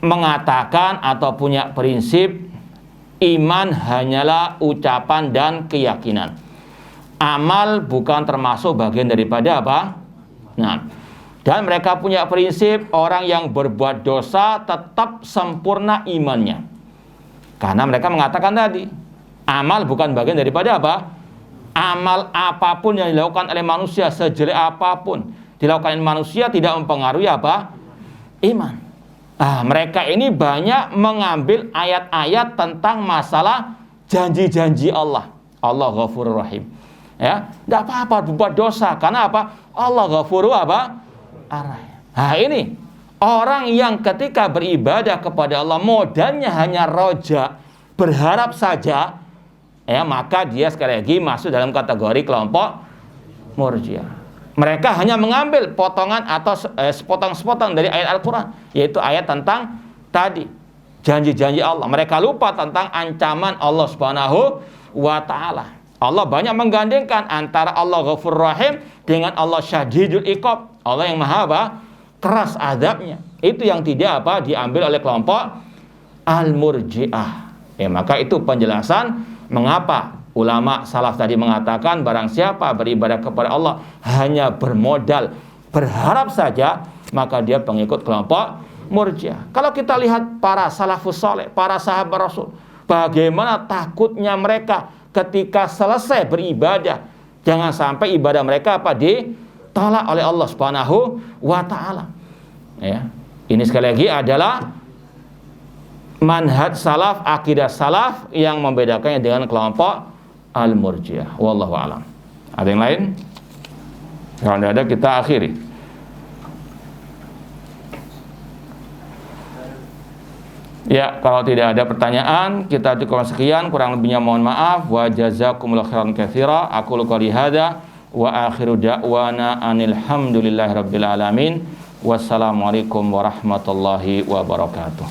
mengatakan atau punya prinsip iman hanyalah ucapan dan keyakinan. Amal bukan termasuk bagian daripada apa? Nah, dan mereka punya prinsip orang yang berbuat dosa tetap sempurna imannya. Karena mereka mengatakan tadi, amal bukan bagian daripada apa? Amal apapun yang dilakukan oleh manusia, sejelek apapun dilakukan oleh manusia, tidak mempengaruhi apa? Iman. Mereka ini banyak mengambil ayat-ayat tentang masalah janji-janji Allah. Allah Ghafurur Rahim. Ya, enggak apa-apa buat dosa karena apa? Allah Ghafurur Ar-Rahim. Ini orang yang ketika beribadah kepada Allah modalnya hanya roja, berharap saja, maka dia sekali lagi masuk dalam kategori kelompok Murji'ah. Mereka hanya mengambil potongan atau sepotong-sepotong dari ayat Al-Quran, yaitu ayat tentang tadi janji-janji Allah. Mereka lupa tentang ancaman Allah Subhanahu wa Ta'ala. Allah banyak menggandengkan antara Allah Ghafurur Rahim dengan Allah Syadidul Iqab, Allah yang maha keras azabnya. Itu yang tidak diambil oleh kelompok Al-Murji'ah. Maka itu penjelasan mengapa ulama salaf tadi mengatakan barang siapa beribadah kepada Allah hanya bermodal berharap saja, maka dia pengikut kelompok Murji'ah. Kalau kita lihat para salafus saleh, para sahabat Rasul, bagaimana takutnya mereka ketika selesai beribadah, jangan sampai ibadah mereka ditolak oleh Allah Subhanahu wa Ta'ala. Ini sekali lagi adalah manhaj salaf, akidah salaf yang membedakannya dengan kelompok Al-Murji'ah. Wallahu a'lam. Ada yang lain? Kalau tidak ada, kita akhiri. Ya, kalau tidak ada pertanyaan, kita cukup sekian. Kurang lebihnya mohon maaf. Wa jazakumullahu khairan katsira. Aku qouli hadza wa akhiru da'wana anil hamdulillahirabbil alamin. Wassalamualaikum warahmatullahi wabarakatuh.